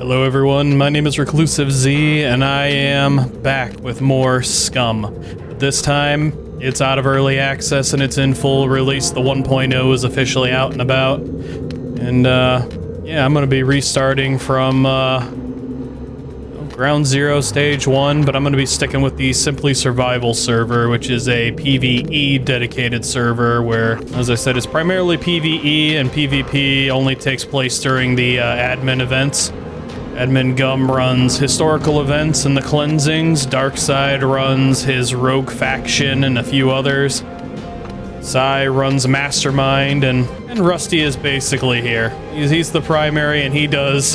Hello everyone, my name is ReclusiveZ, and I am back with more Scum. This time, it's out of early access and it's in full release. The 1.0 is officially out and about. And yeah, I'm gonna be restarting from Ground Zero Stage 1, but I'm gonna be sticking with the Simply Survival server, which is a PvE dedicated server where, as I said, it's primarily PvE, and PvP only takes place during the admin events. Admin Gum runs historical events and the cleansings. Darkside runs his rogue faction and a few others. Sai runs Mastermind, and Rusty is basically here. He's the primary, and he does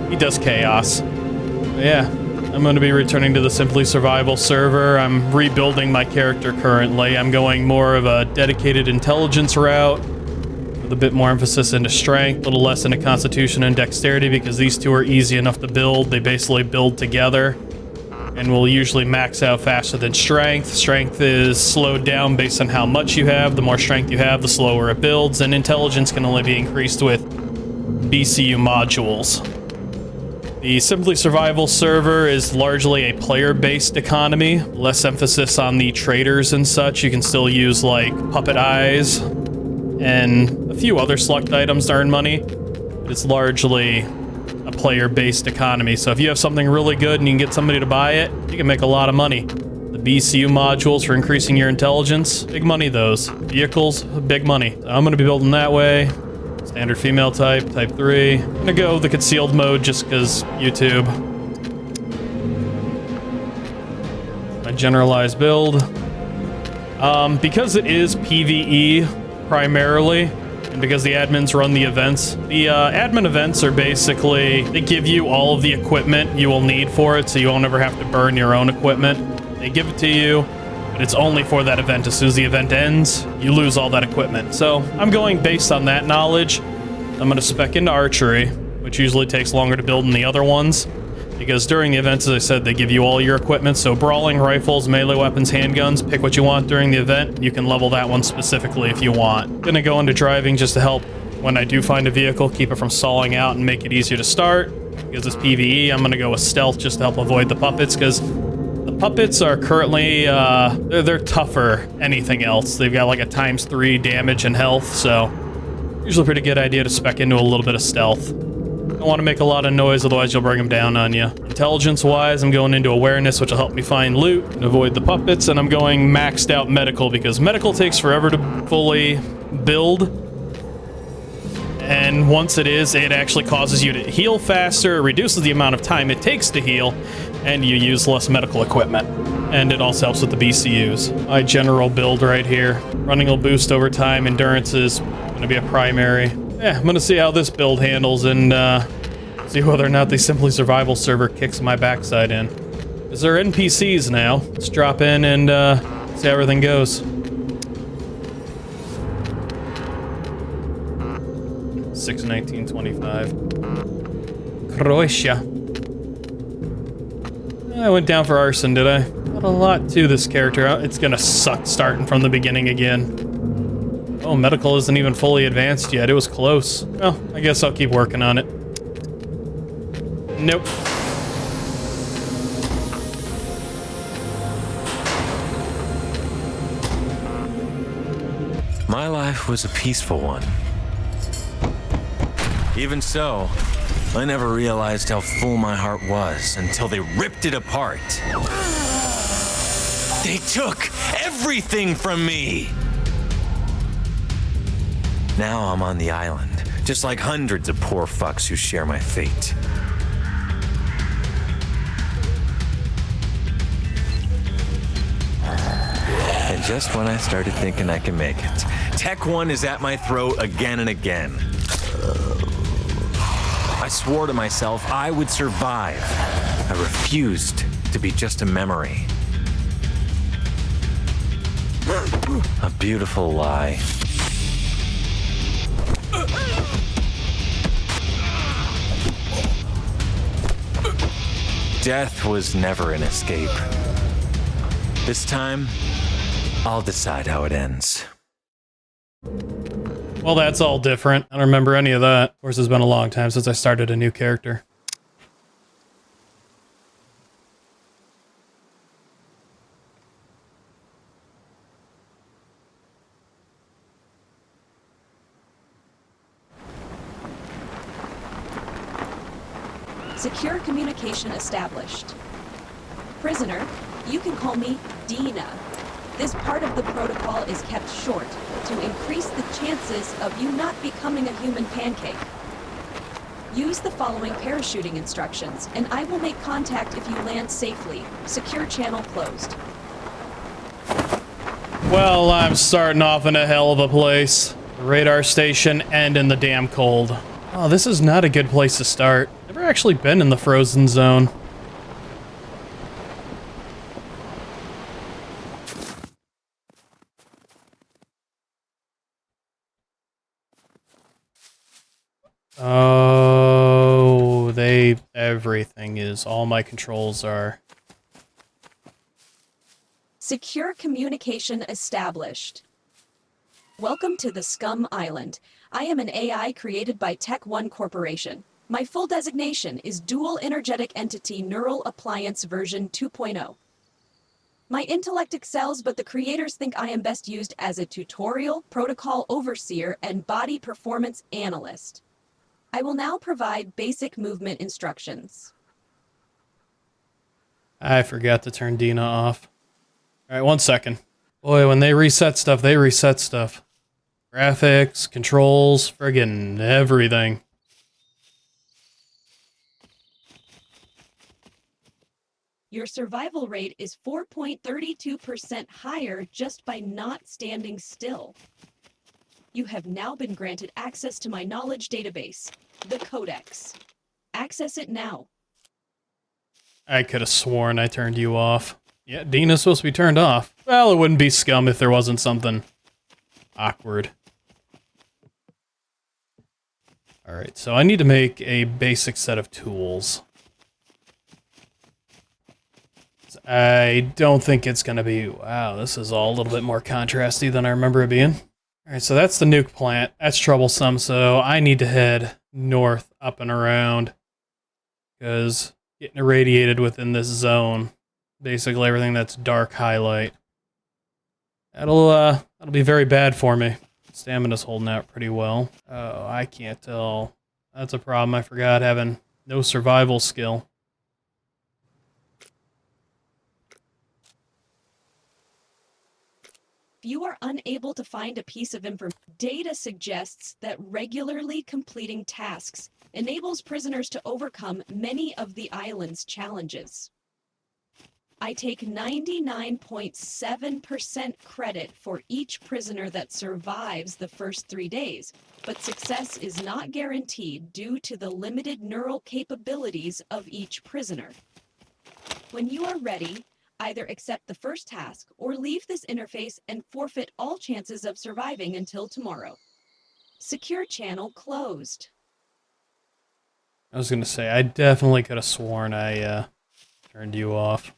he does chaos. But yeah, I'm going to be returning to the Simply Survival server. I'm rebuilding my character currently. I'm going more of a dedicated intelligence route, with a bit more emphasis into strength, a little less into constitution and dexterity, because these two are easy enough to build. They basically build together and will usually max out faster than strength. Strength is slowed down based on how much you have. The more strength you have, the slower it builds, and intelligence can only be increased with BCU modules. The Simply Survival server is largely a player-based economy, less emphasis on the traders and such. You can still use like puppet eyes and a few other select items to earn money, but it's largely a player-based economy. So if you have something really good and you can get somebody to buy it, you can make a lot of money. The BCU modules for increasing your intelligence, big money those. Vehicles, big money. So I'm gonna be building that way. Standard female type, type 3. I'm gonna go the concealed mode just because YouTube. My generalized build. Because it is PvE primarily, and because the admins run the events, the admin events are basically, they give you all of the equipment you will need for it, so you won't ever have to burn your own equipment. They give it to you, but it's only for that event. As soon as the event ends, you lose all that equipment. So I'm going based on that knowledge. I'm going to spec into archery, which usually takes longer to build than the other ones, because during the events, as I said, they give you all your equipment. So brawling rifles, melee weapons, handguns, pick what you want during the event. You can level that one specifically if you want. Gonna go into driving just to help when I do find a vehicle, keep it from stalling out and make it easier to start. Because it's PvE, I'm gonna go with stealth just to help avoid the puppets, because the puppets are currently, they're tougher anything else. They've got like a ×3 damage and health, so usually a pretty good idea to spec into a little bit of stealth. Don't want to make a lot of noise, otherwise you'll bring them down on you. Intelligence-wise, I'm going into awareness, which will help me find loot and avoid the puppets, and I'm going maxed out medical, because medical takes forever to fully build. And once it is, it actually causes you to heal faster, it reduces the amount of time it takes to heal, and you use less medical equipment. And it also helps with the BCUs. My general build right here. Running will boost over time, endurance is going to be a primary. Yeah, I'm going to see how this build handles and see whether or not the Simply Survival server kicks my backside in. Because they're NPCs now. Let's drop in and see how everything goes. 6/19/25. Croatia. I went down for arson, did I? Not a lot to this character. It's gonna suck starting from the beginning again. Oh, medical isn't even fully advanced yet. It was close. Well, I guess I'll keep working on it. Nope. My life was a peaceful one. Even so, I never realized how full my heart was until they ripped it apart. They took everything from me! Now I'm on the island, just like hundreds of poor fucks who share my fate. And just when I started thinking I can make it, Tech 1 is at my throat again and again. I swore to myself I would survive. I refused to be just a memory. A beautiful lie. Death was never an escape. This time, I'll decide how it ends. Well, that's all different. I don't remember any of that. Of course, it's been a long time since I started a new character. Secure communication established. Prisoner, you can call me Dina. This part of the protocol is kept short to increase the chances of you not becoming a human pancake. Use the following parachuting instructions, and I will make contact if you land safely. Secure channel closed. Well, I'm starting off in a hell of a place. The radar station and in the damn cold. Oh, this is not a good place to start. Never actually been in the frozen zone. Oh, everything is, all my controls are. Secure communication established. Welcome to the Scum Island. I am an AI created by Tech One Corporation. My full designation is Dual Energetic Entity Neural Appliance version 2.0. My intellect excels, but the creators think I am best used as a tutorial, protocol overseer, and body performance analyst. I will now provide basic movement instructions. I forgot to turn Dina off. Alright, 1 second. Boy, when they reset stuff, they reset stuff. Graphics, controls, friggin' everything. Your survival rate is 4.32% higher just by not standing still. You have now been granted access to my knowledge database, the Codex. Access it now. I could have sworn I turned you off. Yeah, Dina's supposed to be turned off. Well, it wouldn't be Scum if there wasn't something awkward. Alright, so I need to make a basic set of tools. I don't think it's gonna be... Wow, this is all a little bit more contrasty than I remember it being. Alright, so that's the nuke plant. That's troublesome, so I need to head north, up and around. Because getting irradiated within this zone, basically everything that's dark highlight, that'll be very bad for me. Stamina's holding out pretty well. Oh, I can't tell. That's a problem. I forgot having no survival skill. If you are unable to find a piece of information, data suggests that regularly completing tasks enables prisoners to overcome many of the island's challenges. I take 99.7% credit for each prisoner that survives the first 3 days, but success is not guaranteed due to the limited neural capabilities of each prisoner. When you are ready, either accept the first task or leave this interface and forfeit all chances of surviving until tomorrow. Secure channel closed. I was gonna say, I definitely could have sworn I turned you off.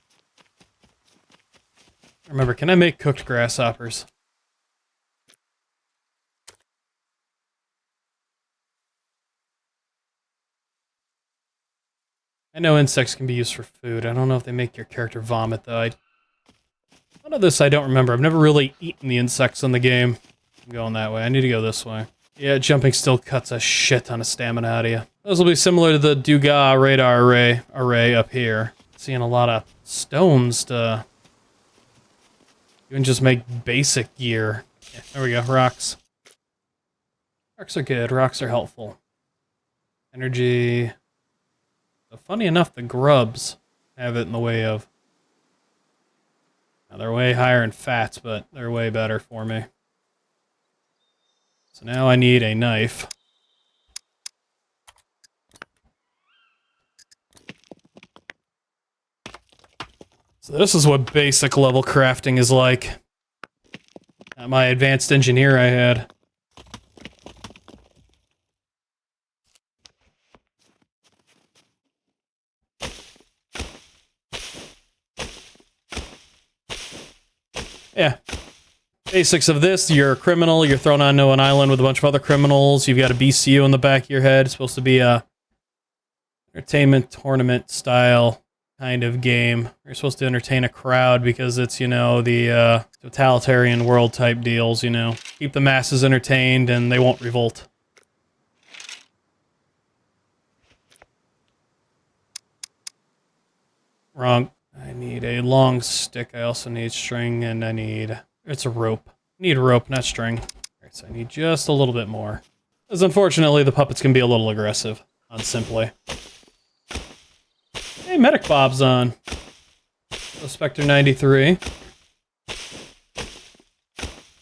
Remember, can I make cooked grasshoppers? I know insects can be used for food. I don't know if they make your character vomit, though. None of this I don't remember. I've never really eaten the insects in the game. I'm going that way. I need to go this way. Yeah, jumping still cuts a shit ton of stamina out of you. Those will be similar to the Dugas radar array up here. Seeing a lot of stones to even just make basic gear. Yeah, there we go. Rocks. Rocks are good. Rocks are helpful. Energy. So funny enough, the grubs have it in the way of... Now, they're way higher in fats, but they're way better for me. So now I need a knife. So this is what basic level crafting is like. Not my advanced engineer I had. Yeah. Basics of this, you're a criminal, you're thrown onto an island with a bunch of other criminals, you've got a BCU in the back of your head, it's supposed to be a entertainment tournament style kind of game. You're supposed to entertain a crowd because it's, you know, the totalitarian world type deals, you know. Keep the masses entertained and they won't revolt. Wrong. I need a long stick. I also need string, and I need... It's a rope. I need a rope, not string. Alright, so I need just a little bit more. Because unfortunately, the puppets can be a little aggressive on Simply. Hey, Medic Bob's on. So Spectre 93.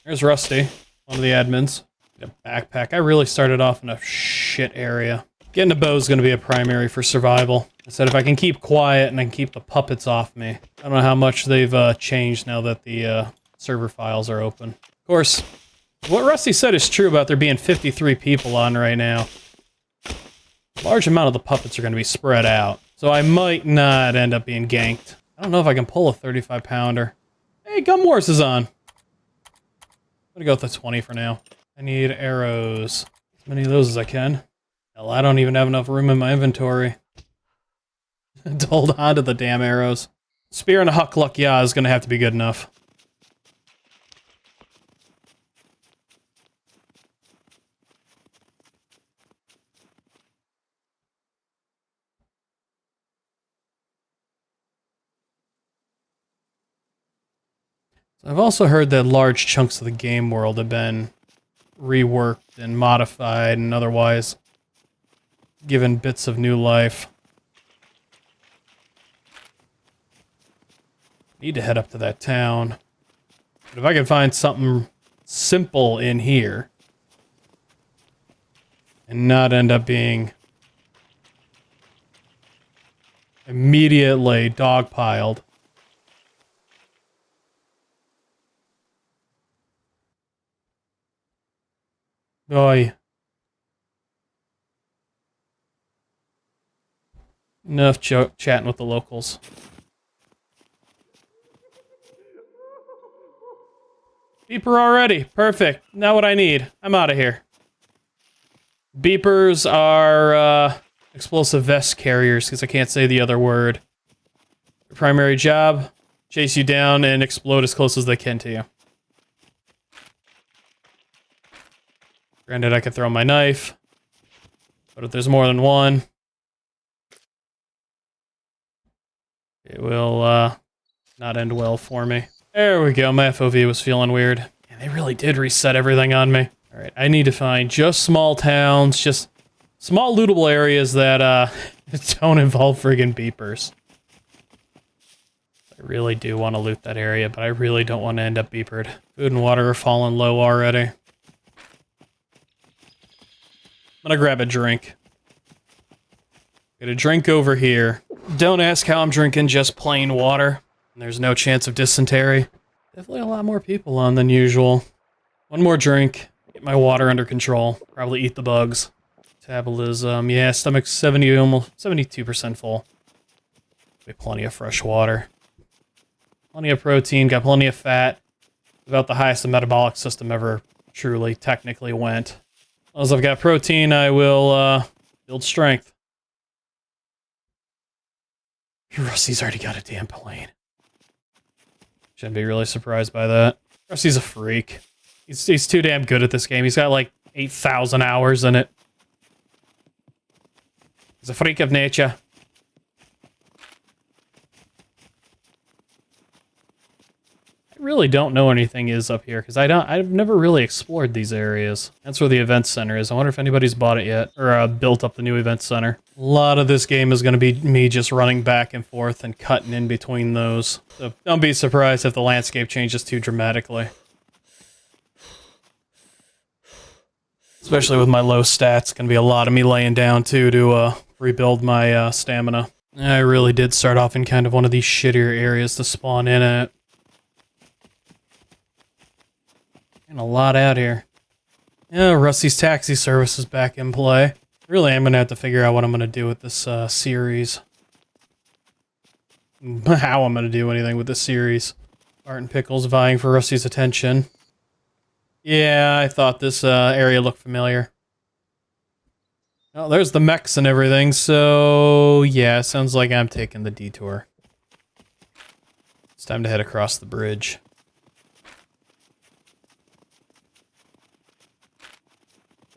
There's Rusty, one of the admins. Get a backpack. I really started off in a shit area. Getting a bow is going to be a primary for survival. I said if I can keep quiet and I can keep the puppets off me. I don't know how much they've changed now that the server files are open. Of course, what Rusty said is true about there being 53 people on right now. A large amount of the puppets are going to be spread out. So I might not end up being ganked. I don't know if I can pull a 35-pounder. Hey, Gum Wars is on. I'm gonna go with the 20 for now. I need arrows. As many of those as I can. Hell, I don't even have enough room in my inventory to hold on to the damn arrows. Spear and a huck luck, yeah, is gonna have to be good enough. I've also heard that large chunks of the game world have been reworked and modified and otherwise given bits of new life. Need to head up to that town. But if I can find something simple in here and not end up being immediately dogpiled. Oi. Enough chatting with the locals. Beeper already. Perfect. Now what I need. I'm out of here. Beepers are explosive vest carriers, because I can't say the other word. Their primary job, chase you down and explode as close as they can to you. Granted, I could throw my knife, but if there's more than one, it will not end well for me. There we go, my FOV was feeling weird. And they really did reset everything on me. Alright, I need to find just small towns, just small lootable areas that don't involve friggin' beepers. I really do want to loot that area, but I really don't want to end up beepered. Food and water are falling low already. I'm gonna grab a drink. Get a drink over here. Don't ask how I'm drinking just plain water. There's no chance of dysentery. Definitely a lot more people on than usual. One more drink. Get my water under control. Probably eat the bugs. Metabolism. Yeah, stomach's 70, almost 72% full. Be plenty of fresh water. Plenty of protein. Got plenty of fat. About the highest the metabolic system ever truly technically went. As I've got protein, I will build strength. Rusty's already got a damn plane. Shouldn't be really surprised by that. Rusty's a freak. He's too damn good at this game. He's got like 8,000 hours in it. He's a freak of nature. I really don't know anything is up here, because I've never really explored these areas. That's where the event center is. I wonder if anybody's bought it yet, or built up the new event center. A lot of this game is going to be me just running back and forth and cutting in between those. So don't be surprised if the landscape changes too dramatically. Especially with my low stats, going to be a lot of me laying down too to rebuild my stamina. I really did start off in kind of one of these shittier areas to spawn in at. And a lot out here. Yeah, Rusty's taxi service is back in play. Really, I'm going to have to figure out what I'm going to do with this series. How I'm going to do anything with this series. Art and Pickles vying for Rusty's attention. Yeah, I thought this area looked familiar. Oh, there's the mechs and everything, so yeah, sounds like I'm taking the detour. It's time to head across the bridge.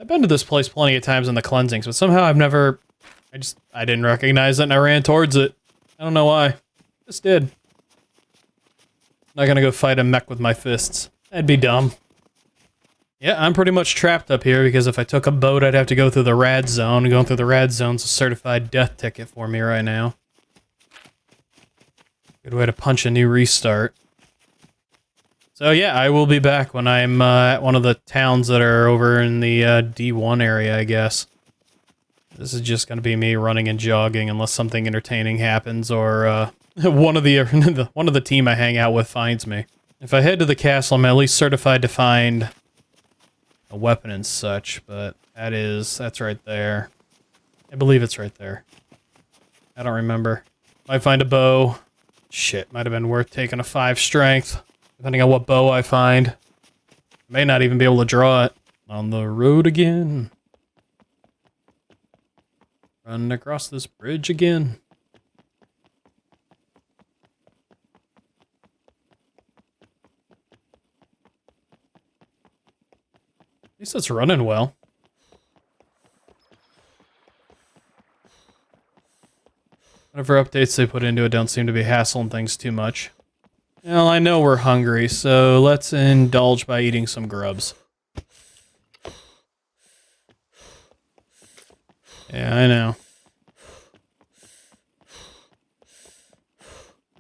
I've been to this place plenty of times in the cleansings, but somehow I didn't recognize it and I ran towards it. I don't know why. Just did. Not gonna go fight a mech with my fists. That'd be dumb. Yeah, I'm pretty much trapped up here because if I took a boat, I'd have to go through the rad zone. Going through the rad zone's a certified death ticket for me right now. Good way to punch a new restart. So yeah, I will be back when I'm at one of the towns that are over in the D1 area, I guess. This is just going to be me running and jogging unless something entertaining happens or one of the team I hang out with finds me. If I head to the castle, I'm at least certified to find a weapon and such, but that's right there. I believe it's right there. I don't remember. Might find a bow. Shit, might have been worth taking a 5 strength, depending on what bow I find. May not even be able to draw it. On the road again. Running across this bridge again. At least it's running well. Whatever updates they put into it don't seem to be hassling things too much. Well, I know we're hungry, so let's indulge by eating some grubs. Yeah, I know.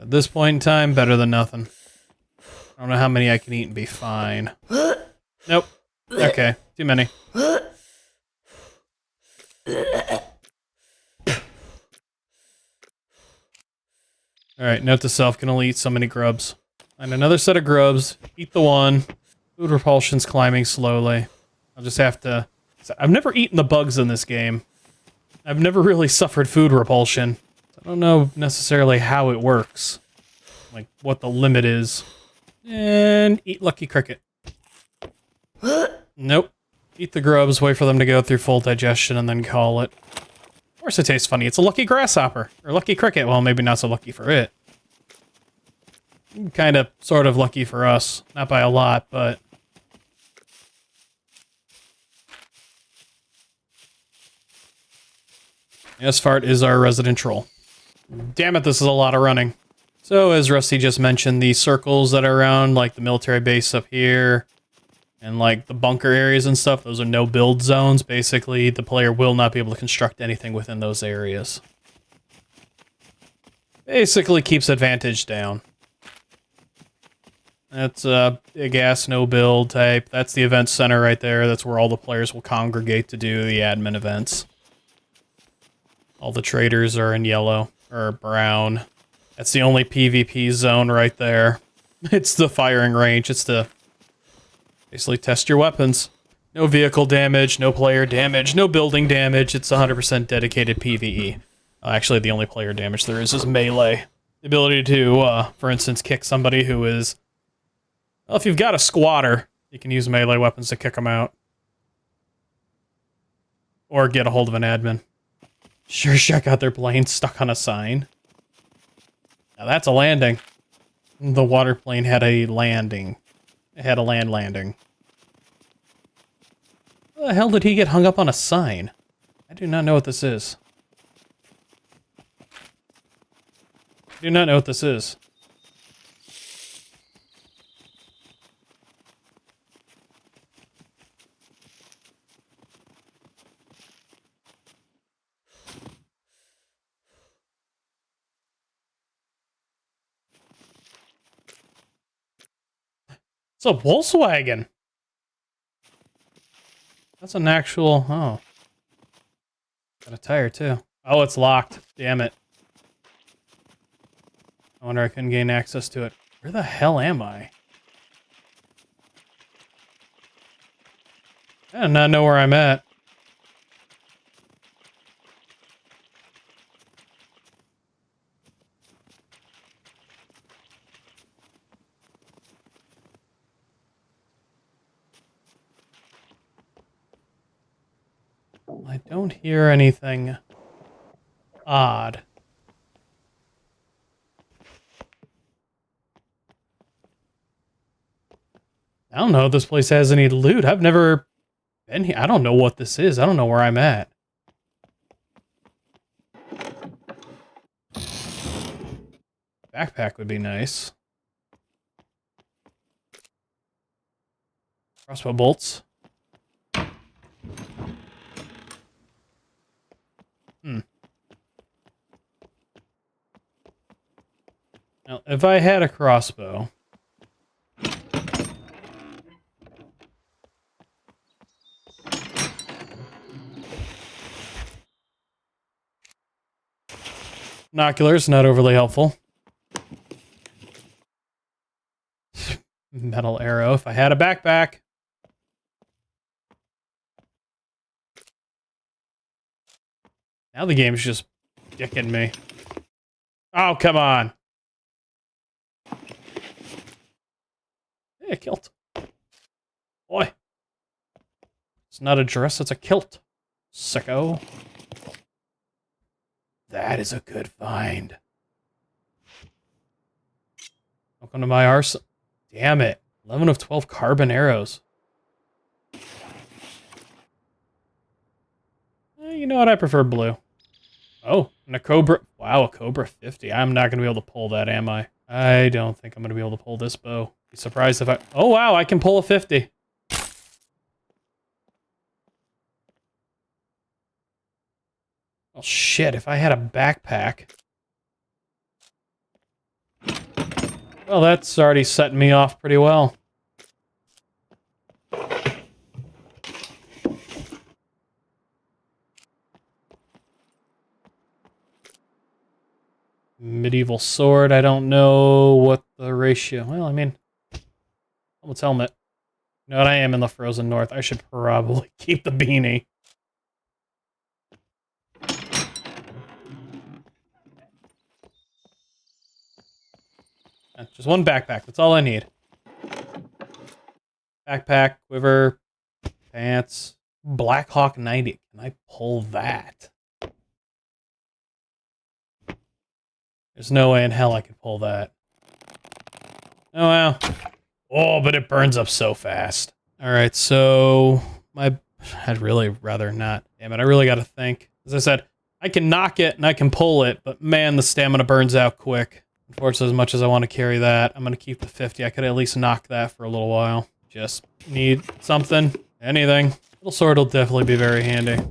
At this point in time, better than nothing. I don't know how many I can eat and be fine. Nope. Okay, too many. Alright, note to self, can only eat so many grubs. Find another set of grubs, eat the one. Food repulsion's climbing slowly. I'll just have to... I've never eaten the bugs in this game. I've never really suffered food repulsion. I don't know necessarily how it works. Like, what the limit is. And eat Lucky Cricket. Nope. Eat the grubs, wait for them to go through full digestion, and then call it. Of course it tastes funny. It's a lucky grasshopper. Or lucky cricket. Well, maybe not so lucky for it. Kind of, sort of lucky for us. Not by a lot, but... Yes, Fart is our resident troll. Damn it, this is a lot of running. So, as Rusty just mentioned, the circles that are around, like the military base up here, and like the bunker areas and stuff, those are no build zones. Basically, the player will not be able to construct anything within those areas. Basically keeps advantage down. That's a big ass no build type. That's the event center right there. That's where all the players will congregate to do the admin events. All the traders are in yellow, or brown. That's the only PvP zone right there. It's the firing range. It's to basically test your weapons. No vehicle damage, no player damage, no building damage. It's 100% dedicated PvE. Actually, the only player damage there is melee. The ability to, for instance, kick somebody who is... Well, if you've got a squatter, you can use melee weapons to kick them out. Or get a hold of an admin. Sure, check out their plane stuck on a sign. Now that's a landing. The water plane had a landing. It had a land landing. How the hell did he get hung up on a sign? I do not know what this is. I do not know what this is. It's a Volkswagen. That's an actual... Oh. Got a tire, too. Oh, it's locked. Damn it. I wonder I couldn't gain access to it. Where the hell am I? I do not know where I'm at. I don't hear anything odd. I don't know if this place has any loot. I've never been here. I don't know what this is. I don't know where I'm at. Backpack would be nice. Crossbow bolts. Now, if I had a crossbow... Binoculars, not overly helpful. Metal arrow, if I had a backpack. Now the game's just dicking me. Oh, come on. Hey, a kilt. Boy. It's not a dress, it's a kilt. Sicko. That is a good find. Welcome to my arsenal. Damn it. 11 of 12 carbon arrows. You know what? I prefer blue. Oh, and a Cobra. Wow, a Cobra 50. I'm not going to be able to pull that, am I? I don't think I'm going to be able to pull this bow. Be surprised if I... Oh, wow, I can pull a 50. Well, shit, if I had a backpack... Well, that's already setting me off pretty well. Medieval sword, I don't know what the ratio... Well, I mean... Helmet's helmet. You know what, I am in the frozen north. I should probably keep the beanie. Just one backpack, that's all I need. Backpack, quiver, pants, Blackhawk 90. Can I pull that? There's no way in hell I could pull that. Oh, well. Oh, but it burns up so fast. Alright, so... I'd really rather not. Damn it, I really gotta think. As I said, I can knock it and I can pull it, but man, the stamina burns out quick. Unfortunately, as much as I want to carry that, I'm gonna keep the 50. I could at least knock that for a little while. Just need something. Anything. Little sword will definitely be very handy.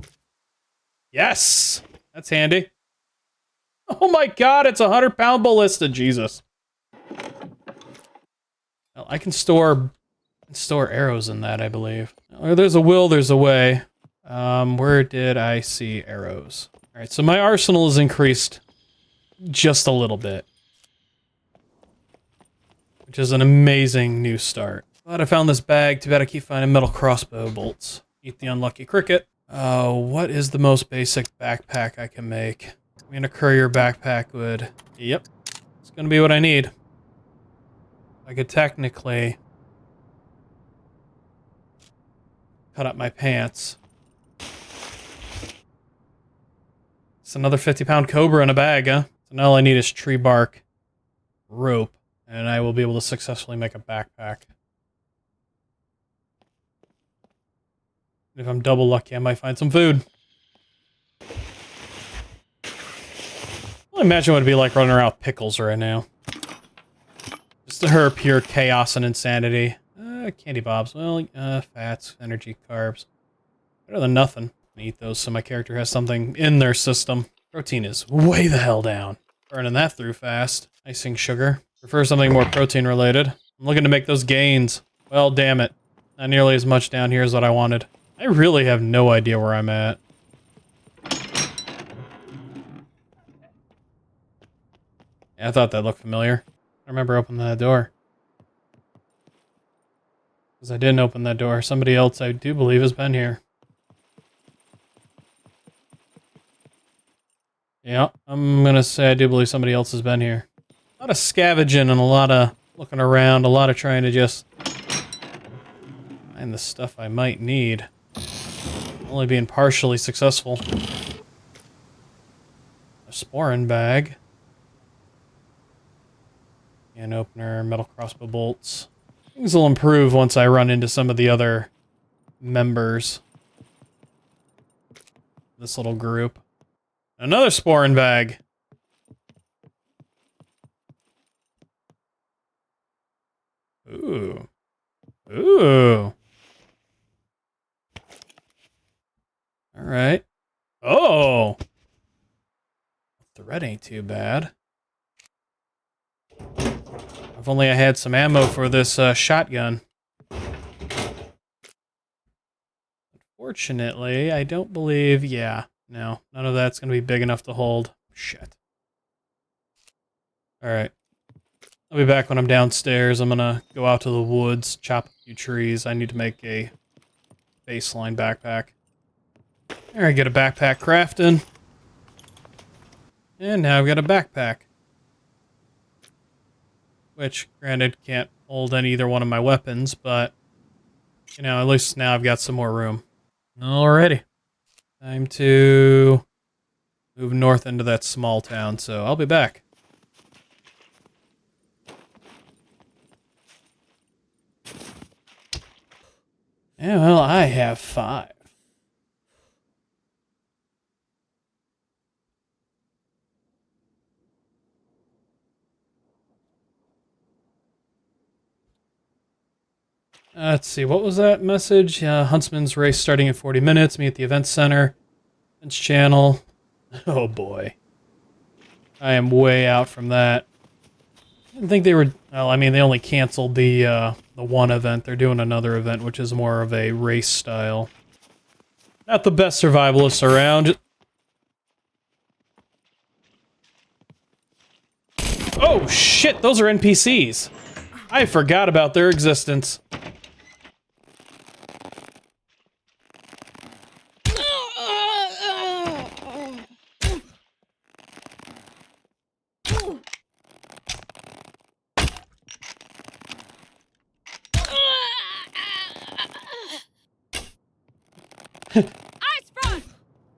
Yes! That's handy. Oh my god, it's a 100-pound ballista, Jesus. Well, I can store arrows in that, I believe. Where there's a will, there's a way. Where did I see arrows? Alright, so my arsenal is increased just a little bit. Which is an amazing new start. Glad I found this bag. Too bad I keep finding metal crossbow bolts. Eat the unlucky cricket. What is the most basic backpack I can make? I mean, a courier backpack would... Yep. It's gonna be what I need. I could technically... cut up my pants. It's another 50-pound cobra in a bag, huh? So now all I need is tree bark, rope, and I will be able to successfully make a backpack. If I'm double lucky, I might find some food. Well, imagine what it'd be like running around with pickles right now. Just her pure chaos and insanity. Candy bobs. Well, fats, energy, carbs. Better than nothing. I eat those so my character has something in their system. Protein is way the hell down. Burning that through fast. Icing sugar. Prefer something more protein related. I'm looking to make those gains. Well, damn it. Not nearly as much down here as what I wanted. I really have no idea where I'm at. Yeah, I thought that looked familiar. I remember opening that door. Because I didn't open that door. Somebody else I do believe has been here. Yeah, I'm gonna say I do believe somebody else has been here. A lot of scavenging and a lot of looking around, a lot of trying to just find the stuff I might need. Only being partially successful. A sporin bag. Can opener, metal crossbow bolts. Things will improve once I run into some of the other members. This little group. Another sporin bag. Ooh. Ooh. All right. Oh. Threat ain't too bad. If only I had some ammo for this shotgun. Unfortunately, I don't believe... Yeah, no. None of that's going to be big enough to hold. Shit. Alright. I'll be back when I'm downstairs. I'm going to go out to the woods, chop a few trees. I need to make a baseline backpack. There, I get a backpack crafting. And now I've got a backpack. Which, granted, can't hold either one of my weapons, but... You know, at least now I've got some more room. Alrighty. Time to move north into that small town, so I'll be back. Yeah, well, I have 5. Let's see, what was that message? Huntsman's race starting in 40 minutes. Meet at the event center. Events channel. Oh boy. I am way out from that. I didn't think they were... Well, I mean, they only canceled the one event. They're doing another event, which is more of a race style. Not the best survivalists around. Oh shit, those are NPCs. I forgot about their existence.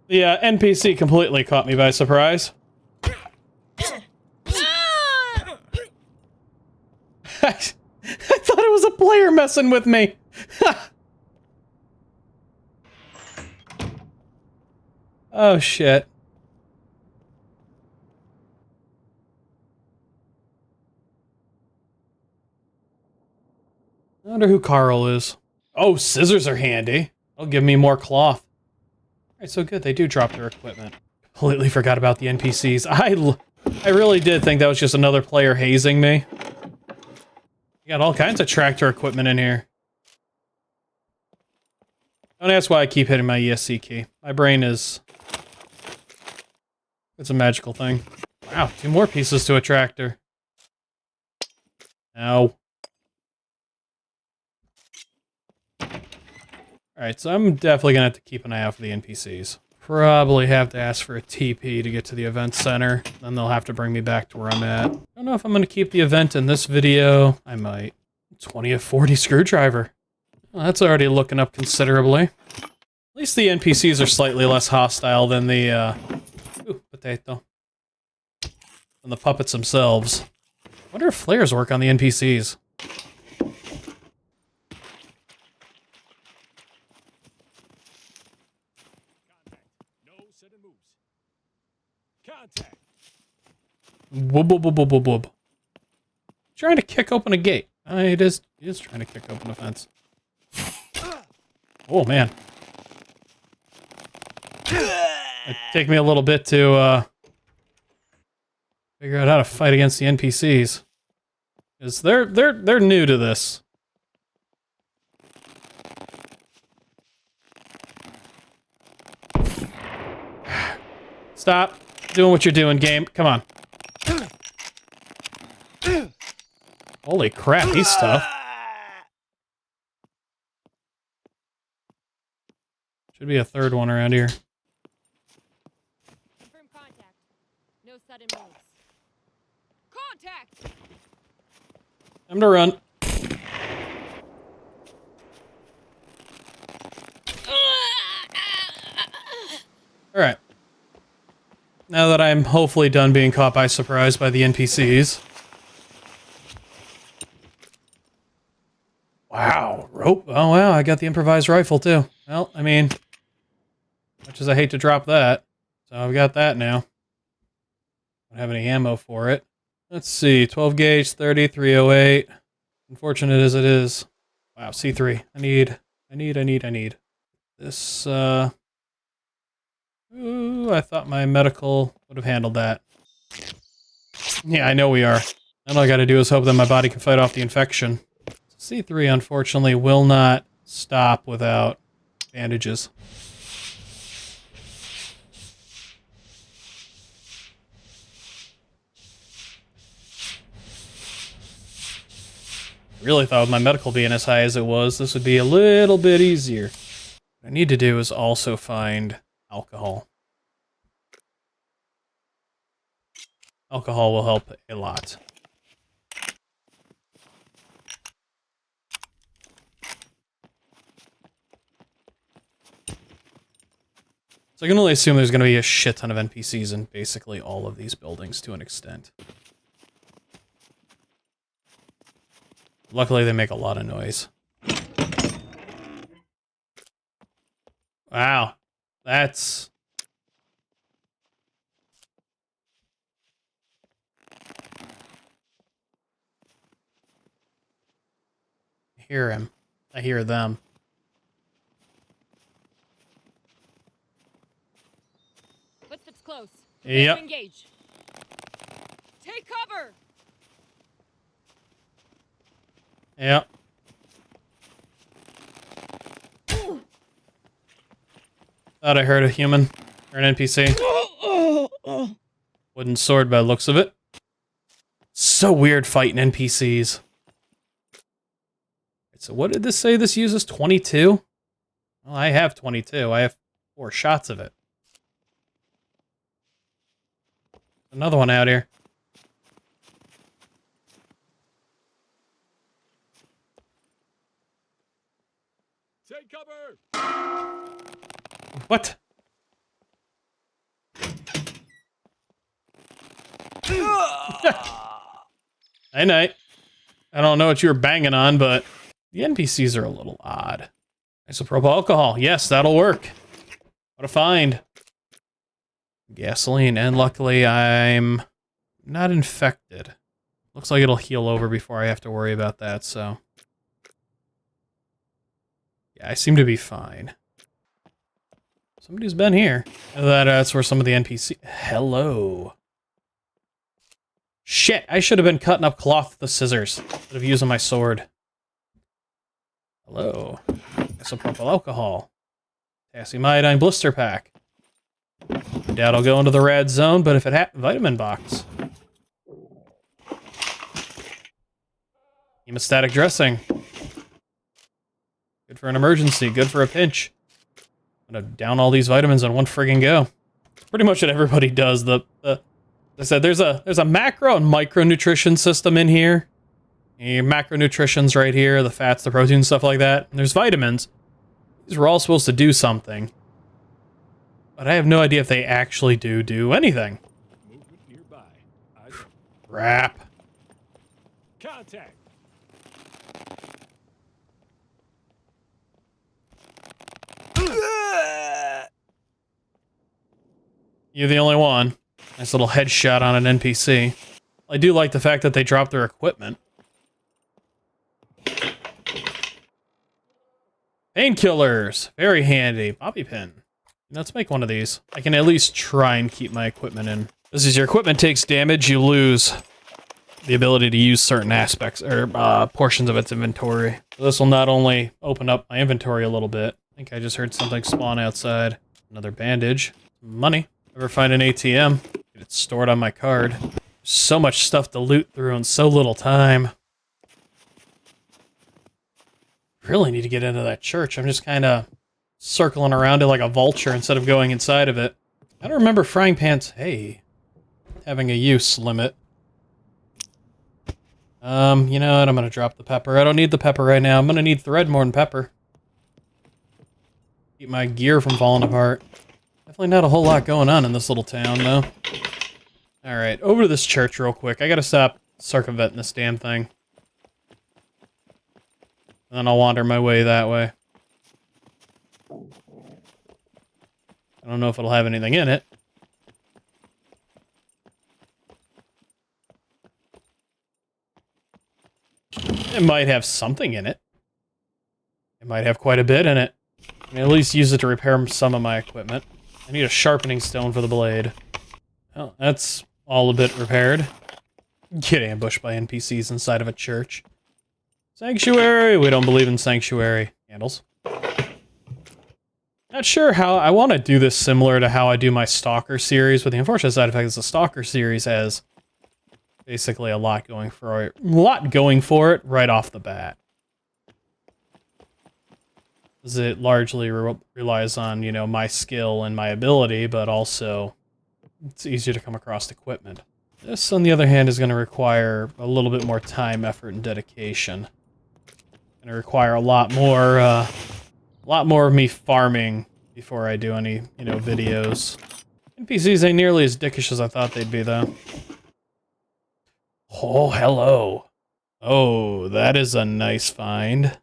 The NPC completely caught me by surprise. I thought it was a player messing with me. Oh shit. I wonder who Carl is. Oh, scissors are handy. They'll give me more cloth. Alright, so good. They do drop their equipment. Completely forgot about the NPCs. I really did think that was just another player hazing me. You got all kinds of tractor equipment in here. Don't ask why I keep hitting my ESC key. My brain is... It's a magical thing. Wow, 2 more pieces to a tractor. Ow. Alright, so I'm definitely gonna have to keep an eye out for the NPCs. Probably have to ask for a TP to get to the event center. Then they'll have to bring me back to where I'm at. I don't know if I'm gonna keep the event in this video. I might. 20 of 40 screwdriver. Well, that's already looking up considerably. At least the NPCs are slightly less hostile than the, ooh, potato. Than the puppets themselves. I wonder if flares work on the NPCs. Whoop, whoop, whoop, whoop, whoop, whoop. Trying to kick open a gate. He is trying to kick open a fence. Oh, man. It'd take me a little bit to, figure out how to fight against the NPCs. Because they're new to this. Stop doing what you're doing, game. Come on. Holy crap, he's tough. Should be a third one around here. Confirm contact. No sudden moves. Contact! Time to run. Alright. Now that I'm hopefully done being caught by surprise by the NPCs. Wow, rope. Oh wow, I got the improvised rifle too. Well, I mean, much as I hate to drop that, so I've got that now. Don't have any ammo for it. Let's see, 12 gauge, 30, 308. Unfortunate as it is. Wow, C3. I need. This, ooh, I thought my medical would have handled that. Yeah, I know we are. And all I gotta do is hope that my body can fight off the infection. C3, unfortunately, will not stop without bandages. Really thought with my medical being as high as it was, this would be a little bit easier. What I need to do is also find alcohol. Alcohol will help a lot. So I can only assume there's going to be a shit ton of NPCs in basically all of these buildings to an extent. Luckily, they make a lot of noise. Wow. That's... I hear him. I hear them. Footsteps close. Yep. Engage. Take cover. Yep. Thought I heard a human or an NPC. Wooden sword by the looks of it. So weird fighting NPCs. So what did this say this uses? 22? Well, I have 22. I have 4 shots of it. Another one out here. Take cover! What? Hey, night. I don't know what you were banging on, but the NPCs are a little odd. Isopropyl alcohol. Yes, that'll work. What a find. Gasoline, and luckily I'm not infected. Looks like it'll heal over before I have to worry about that, so... Yeah, I seem to be fine. Somebody's been here. That's where some of the NPC... Hello. Shit, I should have been cutting up cloth with the scissors instead of using my sword. Hello. Isopropyl alcohol. Potassium iodine blister pack. I doubt I'll go into the red zone, but if it vitamin box. Hemostatic dressing. Good for an emergency, good for a pinch. I'm gonna down all these vitamins in one friggin' go. Pretty much what everybody does. As I said, there's a macro and micronutrition system in here. Your macronutrition's right here, the fats, the proteins, stuff like that. And there's vitamins. These were all supposed to do something. But I have no idea if they actually do anything. Movement nearby. Crap. Contact! You're the only one. Nice little headshot on an NPC. I do like the fact that they dropped their equipment. Painkillers. Very handy. Bobby pin. Let's make one of these. I can at least try and keep my equipment in. This is your equipment takes damage, you lose the ability to use certain aspects or portions of its inventory. So this will not only open up my inventory a little bit. I think I just heard something spawn outside. Another bandage. Money. Ever find an ATM? Get it stored on my card. So much stuff to loot through in so little time. Really need to get into that church. I'm just kind of circling around it like a vulture instead of going inside of it. I don't remember frying pans, hey, having a use limit. You know what? I'm gonna drop the pepper. I don't need the pepper right now. I'm gonna need thread more than pepper. Keep my gear from falling apart. Definitely not a whole lot going on in this little town, though. Alright, over to this church real quick. I gotta stop circumventing this damn thing. And then I'll wander my way that way. I don't know if it'll have anything in it. It might have something in it. It might have quite a bit in it. I mean, at least use it to repair some of my equipment. I need a sharpening stone for the blade. Well, that's all a bit repaired. Get ambushed by NPCs inside of a church. Sanctuary! We don't believe in sanctuary. Candles. Not sure how... I want to do this similar to how I do my Stalker series, but the unfortunate side effect is the Stalker series has basically a lot going for it right off the bat. Because it largely relies on, you know, my skill and my ability, but also it's easier to come across equipment. This, on the other hand, is going to require a little bit more time, effort, and dedication. Going to require a lot more of me farming before I do any, you know, videos. NPCs ain't nearly as dickish as I thought they'd be, though. Oh, hello. Oh, that is a nice find.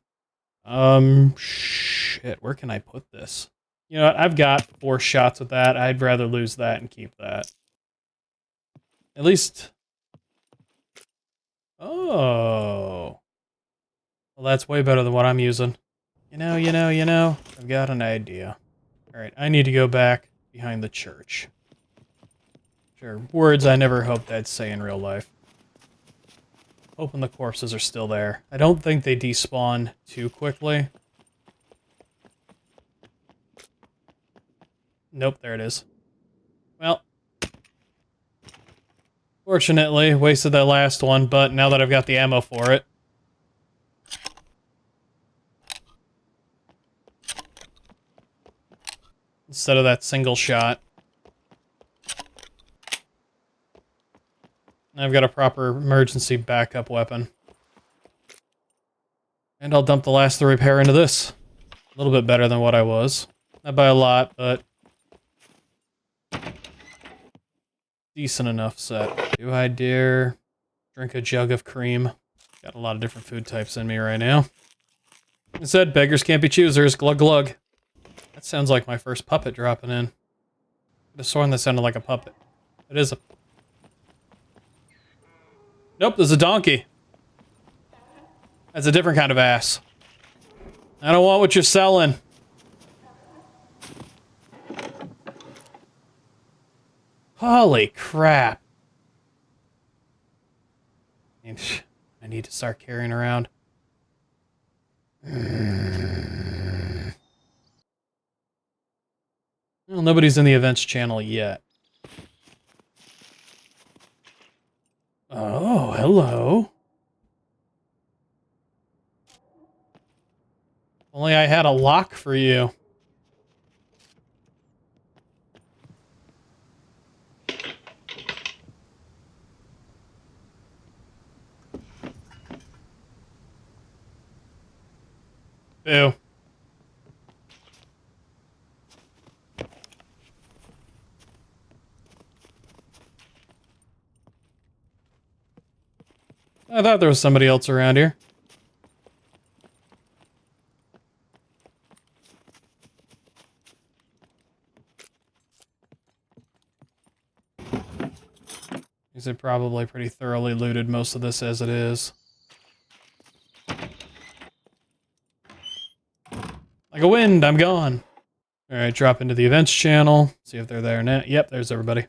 Shit, where can I put this? You know what, I've got 4 shots with that. I'd rather lose that and keep that. At least... Oh. Well, that's way better than what I'm using. You know, I've got an idea. Alright, I need to go back behind the church. Sure, words I never hoped I'd say in real life. Hoping the corpses are still there. I don't think they despawn too quickly. Nope, there it is. Well. Fortunately, wasted that last one, but now that I've got the ammo for it. Instead of that single shot. I've got a proper emergency backup weapon. And I'll dump the last of the repair into this. A little bit better than what I was. Not by a lot, but... decent enough set. Do I dare drink a jug of cream? Got a lot of different food types in me right now. Instead, beggars can't be choosers. Glug glug. That sounds like my first puppet dropping in. Could have sworn that sounded like a puppet. It is a... Nope, there's a donkey. That's a different kind of ass. I don't want what you're selling. Holy crap. I need to start carrying around. Well, nobody's in the events channel yet. Oh, hello. Only I had a lock for you. Boo. I thought there was somebody else around here. These are probably pretty thoroughly looted most of this as it is. Like a wind, I'm gone. Alright, drop into the events channel. See if they're there now. Yep, there's everybody.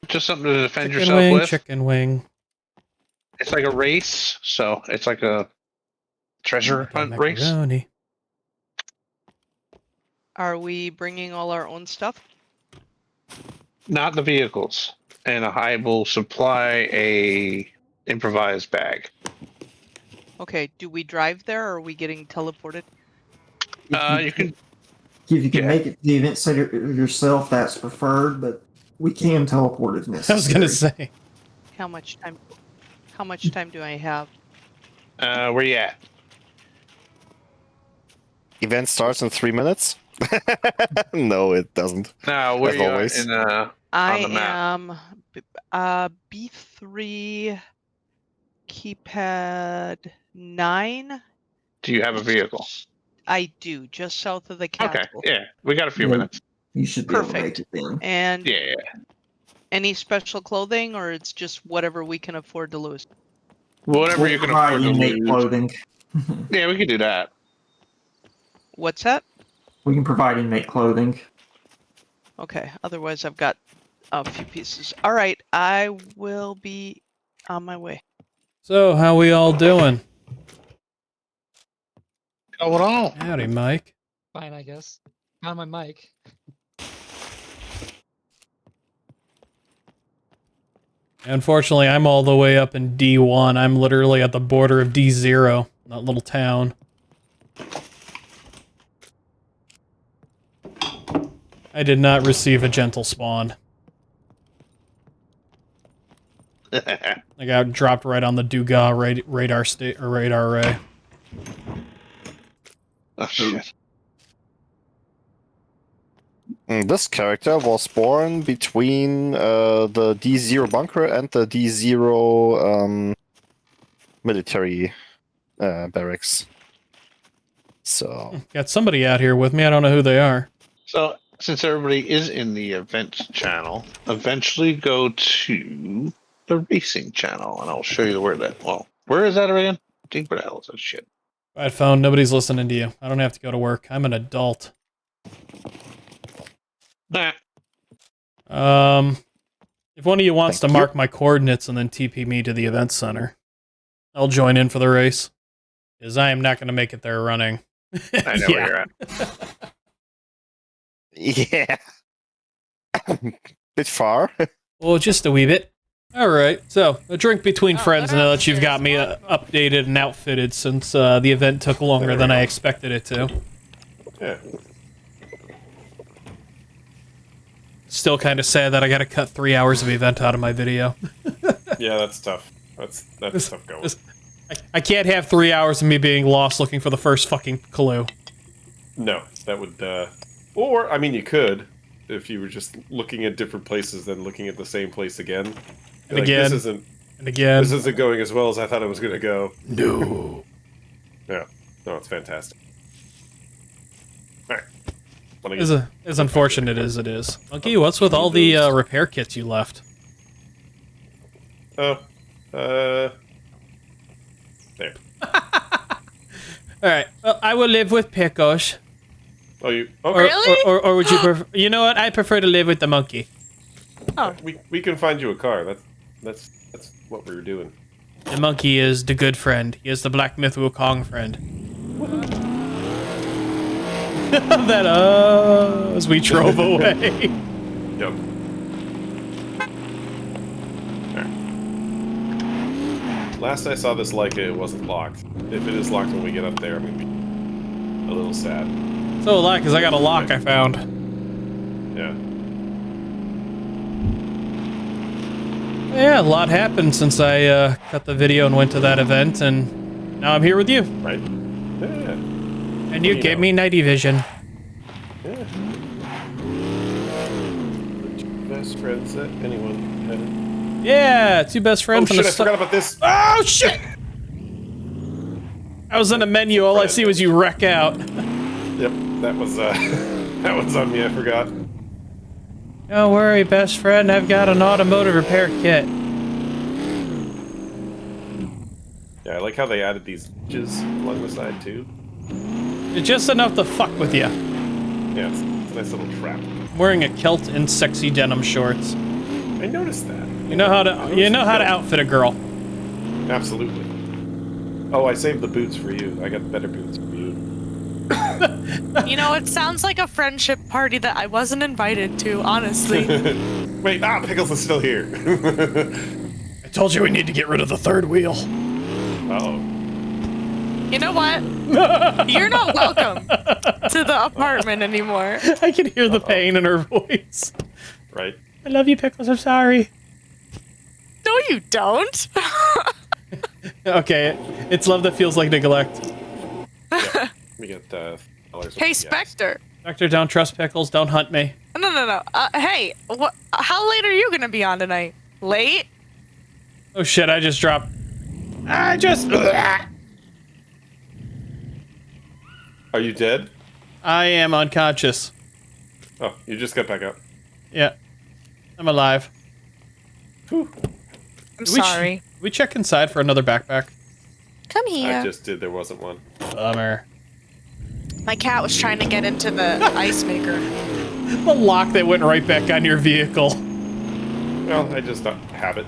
Just something to defend Chicken yourself wing, with. chicken wing. It's like a race, so it's like a treasure hunt race. Macaroni. Are we bringing all our own stuff? Not the vehicles. And I will supply a improvised bag. Okay, do we drive there or are we getting teleported? You can. If you can Yeah. make it to the event center yourself, that's preferred, but we can teleport if necessary. I was gonna say. How much time do I have? Where you at? Event starts in 3 minutes? No, it doesn't. No, where As you always. at in I the map. am B3 keypad 9. Do you have a vehicle? I do, just south of the castle. Okay, yeah, we got a few Yeah. minutes. You should be able to make Perfect. it then. And Yeah. any special clothing or it's just whatever we can afford to lose? Whatever We'll you can provide afford to inmate lose. clothing. Yeah, we could do that. What's that? We can provide inmate clothing. Okay, otherwise I've got a few pieces. All right, I will be on my way. So, how we all doing? Oh, at all. Howdy, Mike. Fine, I guess. On my mic. Unfortunately, I'm all the way up in D1. I'm literally at the border of D0, that little town. I did not receive a gentle spawn. I got dropped right on the Dugas radar array. Oh, shit. This character was born between the D0 bunker and the D0 military barracks. So Got somebody out here with me. I don't know who they are. So, since everybody is in the events channel, eventually go to the racing channel, and I'll show you where that. Well, where is that again? Think where the hell is that shit? Quiet phone. Nobody's listening to you. I don't have to go to work. I'm an adult. Nah. If one of you wants Thank to you. mark my coordinates and then TP me to the event center, I'll join in for the race. Because I am not going to make it there running. I know where you're at. yeah, bit far. Well, just a wee bit. All right, so a drink between friends now that you've got me updated and outfitted since the event took longer than I expected it to. Yeah. Still kind of sad that I got to cut 3 hours of event out of my video. Yeah, that's tough. That's tough going. I can't have 3 hours of me being lost looking for the first fucking clue. No, that would. Or I mean, you could if you were just looking at different places, then looking at the same place again. And again. This isn't. And again. This isn't going as well as I thought it was going to go. No. Yeah. No, it's fantastic. All right. As unfortunate as it is. Monkey, what's with all the repair kits you left? Oh. There. Alright, well, I will live with Pickles. Oh, you. Okay. Or would you prefer... You know what? I prefer to live with the monkey. Oh. We can find you a car. That's what we were doing. The monkey is the good friend. He is the Black Myth Wukong friend. That, as we drove away. Yep. Last I saw this Leica, it wasn't locked. If it is locked when we get up there, I'm gonna be a little sad. So a lot, because I got a lock I found. Yeah. Yeah, a lot happened since I cut the video and went to that event, and now I'm here with you. Right? Yeah. And you gave me nighty vision. Yeah. The two best friends that anyone had. Yeah, two best friends. Oh shit, I forgot about this. Oh shit! I was in a menu, all I see was you wreck out. Yep, that was that was on me, I forgot. Don't worry, best friend, I've got an automotive repair kit. Yeah, I like how they added these ridges along the side too. It's just enough to fuck with you. Yeah, it's a nice little trap. I'm wearing a kilt and sexy denim shorts. I noticed that. You know how to outfit a girl. Absolutely. Oh, I saved the boots for you. I got better boots for you. You know, it sounds like a friendship party that I wasn't invited to, honestly. Wait, Pickles is still here. I told you we need to get rid of the third wheel. Uh-oh. You know what? You're not welcome to the apartment anymore. I can hear the pain in her voice. Right. I love you, Pickles. I'm sorry. No, you don't. Okay, it's love that feels like neglect. Yeah. We got Hey, Spectre. Spectre, don't trust Pickles. Don't hunt me. No. Hey, how late are you gonna be on tonight? Late? Oh shit! I just dropped. Are you dead? I am unconscious. Oh, you just got back up. Yeah, I'm alive. Whew. I'm sorry. We check inside for another backpack. Come here. I just did. There wasn't one. Bummer. My cat was trying to get into the ice maker. The lock that went right back on your vehicle. Well, I just don't have it.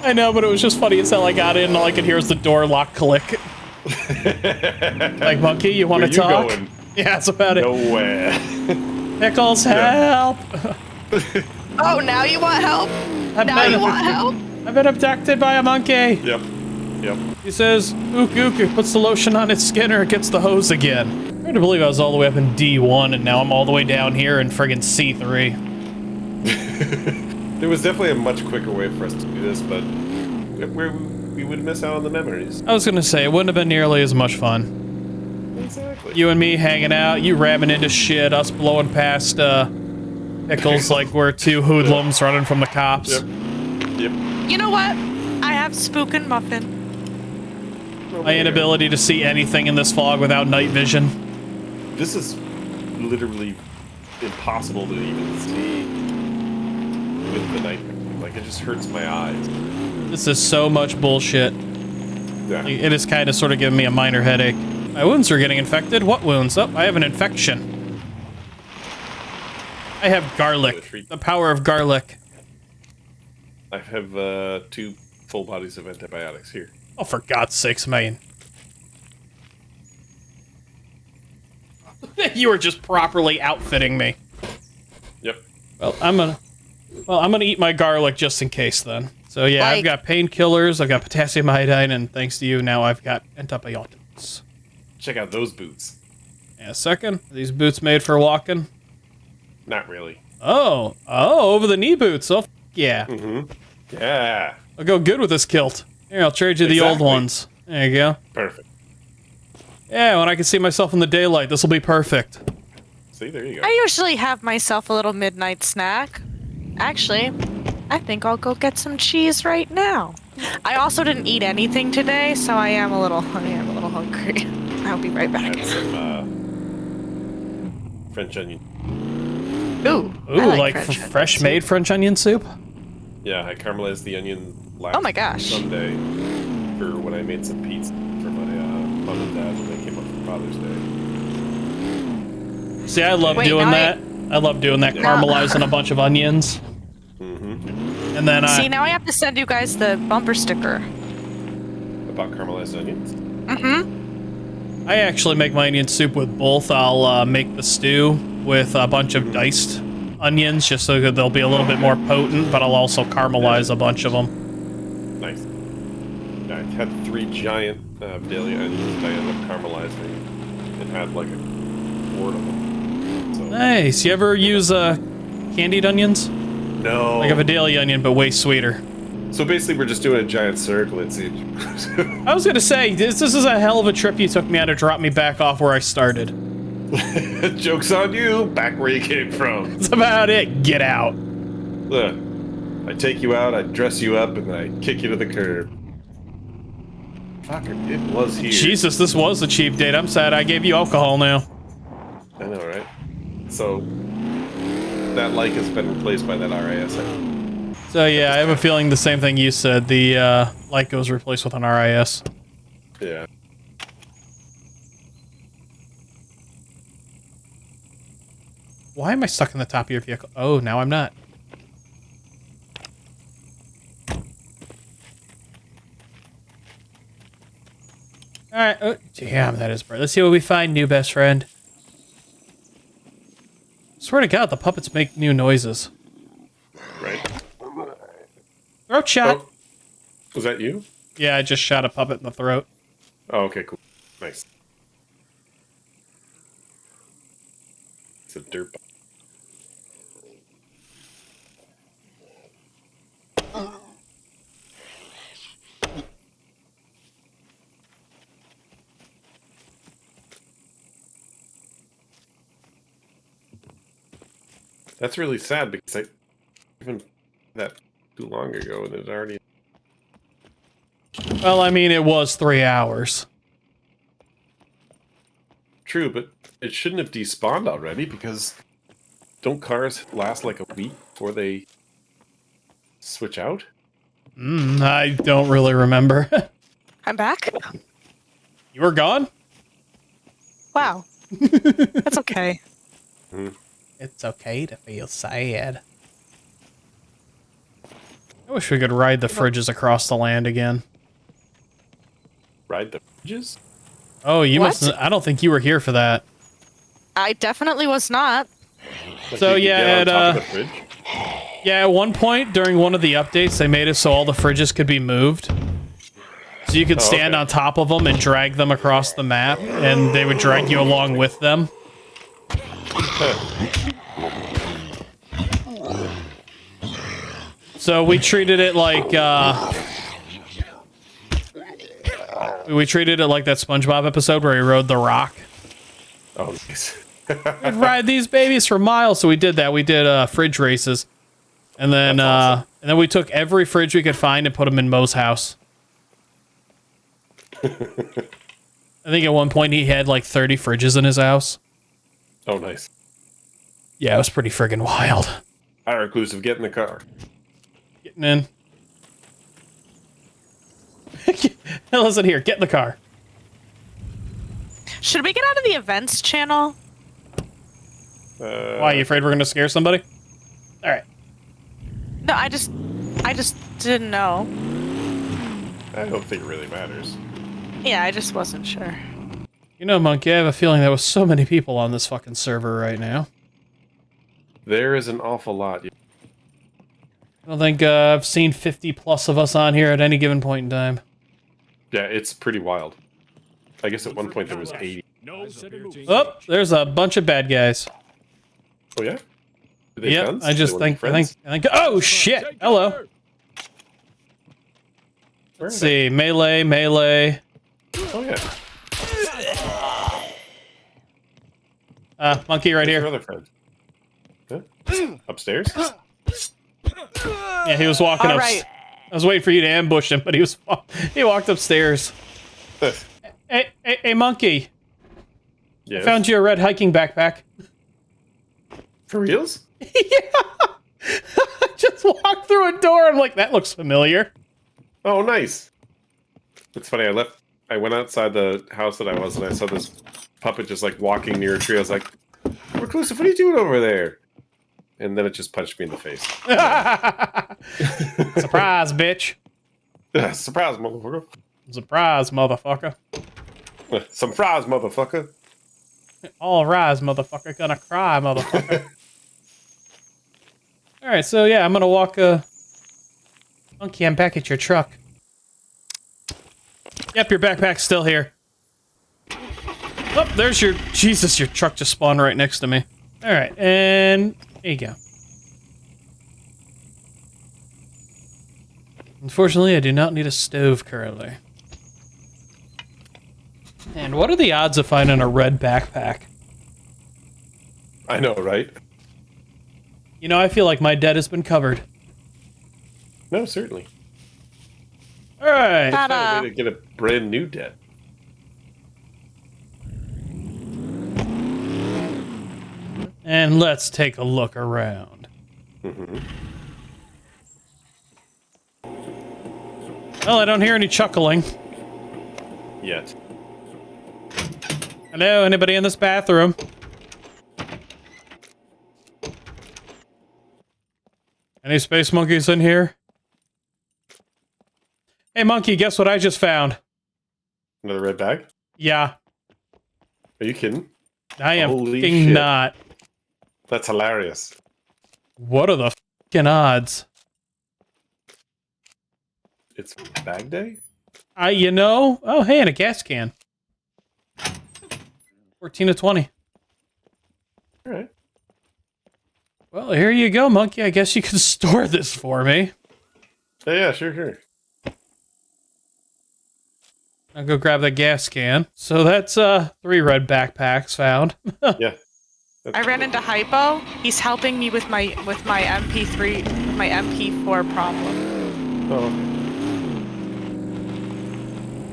I know, but it was just funny as hell. I got in and all I could hear was the door lock click. Like, Monkey, you want to talk? Going? Yeah, that's about it. Nowhere. Pickles, help! Oh, now you want help? Now you want help? I've been abducted by a monkey. Yep. Yep. He says, ook, ook, puts the lotion on its skin or it gets the hose again. Hard to believe I was all the way up in D1 and now I'm all the way down here in friggin' C3. There was definitely a much quicker way for us to do this, but we would miss out on the memories. I was gonna say, it wouldn't have been nearly as much fun. Exactly. You and me hanging out, you ramming into shit, us blowing past, Pickles like we're two hoodlums running from the cops. Yep. Yep. You know what? I have Spook and Muffin. My inability to see anything in this fog without night vision. This is literally impossible to even see with the night. Like, it just hurts my eyes. This is so much bullshit. Yeah. It is kind of sort of giving me a minor headache. My wounds are getting infected. What wounds? Oh, I have an infection. I have garlic. The power of garlic. I have 2 full bodies of antibiotics here. Oh, for God's sakes, man. You were just properly outfitting me. Yep. Well, I'm gonna eat my garlic just in case then. So yeah, I've got painkillers, I've got potassium iodine, and thanks to you, now I've got antibiotics. Check out those boots. Yeah, a second. Are these boots made for walking? Not really. Oh, over the knee boots. Oh, yeah. Mm-hmm. Yeah. I'll go good with this kilt. Here, I'll trade you the old ones. There you go. Perfect. Yeah, when I can see myself in the daylight, this will be perfect. See, there you go. I usually have myself a little midnight snack. Actually, I think I'll go get some cheese right now. I also didn't eat anything today, so I am a little hungry. I'll be right back. Add some French onion. Ooh, Ooh, like fresh made French onion soup? Yeah, I caramelized the onion last Sunday for when I made some pizza for my mom and dad when they came up for Father's Day. See, I love doing that. I love doing that, caramelizing a bunch of onions. Mm-hmm. And then See, now I have to send you guys the bumper sticker. About caramelized onions? Mm-hmm. I actually make my onion soup with both. I'll make the stew with a bunch of diced onions, just so that they'll be a little bit more potent, but I'll also caramelize a bunch of them. Nice. I had 3 giant daily onions that I ended up caramelizing and had like a quart of them. So. Nice. You ever use candied onions? No. Like a Vidalia onion, but way sweeter. So basically, we're just doing a giant circle. It's I was gonna say, this is a hell of a trip you took me on to drop me back off where I started. Joke's on you, back where you came from. That's about it. Get out. Look, I take you out, I dress you up, and then I kick you to the curb. Fucker, it was here. Jesus, this was a cheap date. I'm sad I gave you alcohol now. I know, right? So, that like has been replaced by that RIS. So yeah, I have a feeling the same thing you said. The Lyco was replaced with an RIS. Yeah. Why am I stuck in the top of your vehicle? Oh, now I'm not. Alright, oh, damn, that is bright. Let's see what we find, new best friend. Swear to God, the puppets make new noises. Right. Throat shot. Oh. Was that you? Yeah, I just shot a puppet in the throat. Oh, okay, cool. Nice. It's a dirt bike. That's really sad because I even that too long ago and it already. Well, I mean, it was 3 hours. True, but it shouldn't have despawned already because don't cars last like a week before they switch out? I don't really remember. I'm back. You were gone? Wow. That's okay. It's okay to feel sad. I wish we could ride the fridges across the land again. Ride the fridges? Oh, you What? must. I don't think you were here for that. I definitely was not. Like So, you yeah, get on at, top of the fridge? Yeah, at one point during one of the updates, they made it so all the fridges could be moved. So you could stand on top of them and drag them across the map, and they would drag you along with them. So we treated it like, we treated it like that SpongeBob episode where he rode the rock. Oh, nice. We'd ride these babies for miles, so we did that. We did fridge races. And then, awesome. and then we took every fridge we could find and put them in Mo's house. I think at one point he had like 30 fridges in his house. Oh, nice. Yeah, it was pretty friggin' wild. All right, Reclusive, get in the car. Getting in. Listen here, get in the car. Should we get out of the events channel? Why, you afraid we're gonna scare somebody? Alright. No, I just didn't know. I don't think it really matters. Yeah, I just wasn't sure. You know, Monkey, I have a feeling there was so many people on this fucking server right now. There is an awful lot. I don't think I've seen 50 plus of us on here at any given point in time. Yeah, it's pretty wild. I guess at one point there was 80. No center move. Oh, there's a bunch of bad guys. Oh, yeah? Do they have Yep, guns? I just They wanna be think, friends? oh shit, hello. Where Let's are they? see, melee. Oh, yeah. Monkey right Where's your here. other friend? Huh? Upstairs? Yeah, he was walking All up. right. I was waiting for you to ambush him, but he walked upstairs. Hey, Monkey. Yes. I found you a red hiking backpack. For reals? I just walked through a door. I'm like, that looks familiar. Oh, nice. It's funny. I went outside the house that I was, and I saw this puppet just like walking near a tree. I was like, Reclusive, what are you doing over there? And then it just punched me in the face. Surprise, bitch. Surprise, motherfucker. Surprise, motherfucker. Some fries, motherfucker. All rise, motherfucker. Gonna cry, motherfucker. Alright, so yeah, I'm gonna walk, Monkey, I'm back at your truck. Yep, your backpack's still here. Oh, there's your... Jesus, your truck just spawned right next to me. Alright, and... there you go. Unfortunately, I do not need a stove currently. And what are the odds of finding a red backpack? I know, right? You know, I feel like my debt has been covered. No, certainly. Alright. Find a way to get a brand new debt. And let's take a look around. Well, I don't hear any chuckling. Yet. Hello, anybody in this bathroom? Any space monkeys in here? Hey, monkey, guess what I just found? Another red bag? Yeah. Are you kidding? I am Holy fucking shit. not. That's hilarious. What are the fucking odds? It's bag day? You know... Oh, hey, and a gas can. 14 to 20. Alright. Well, here you go, monkey. I guess you can store this for me. Yeah, sure. I'll go grab that gas can. So that's 3 red backpacks found. Yeah. I ran into Hypo. He's helping me with my MP3, my MP4 problem. Oh.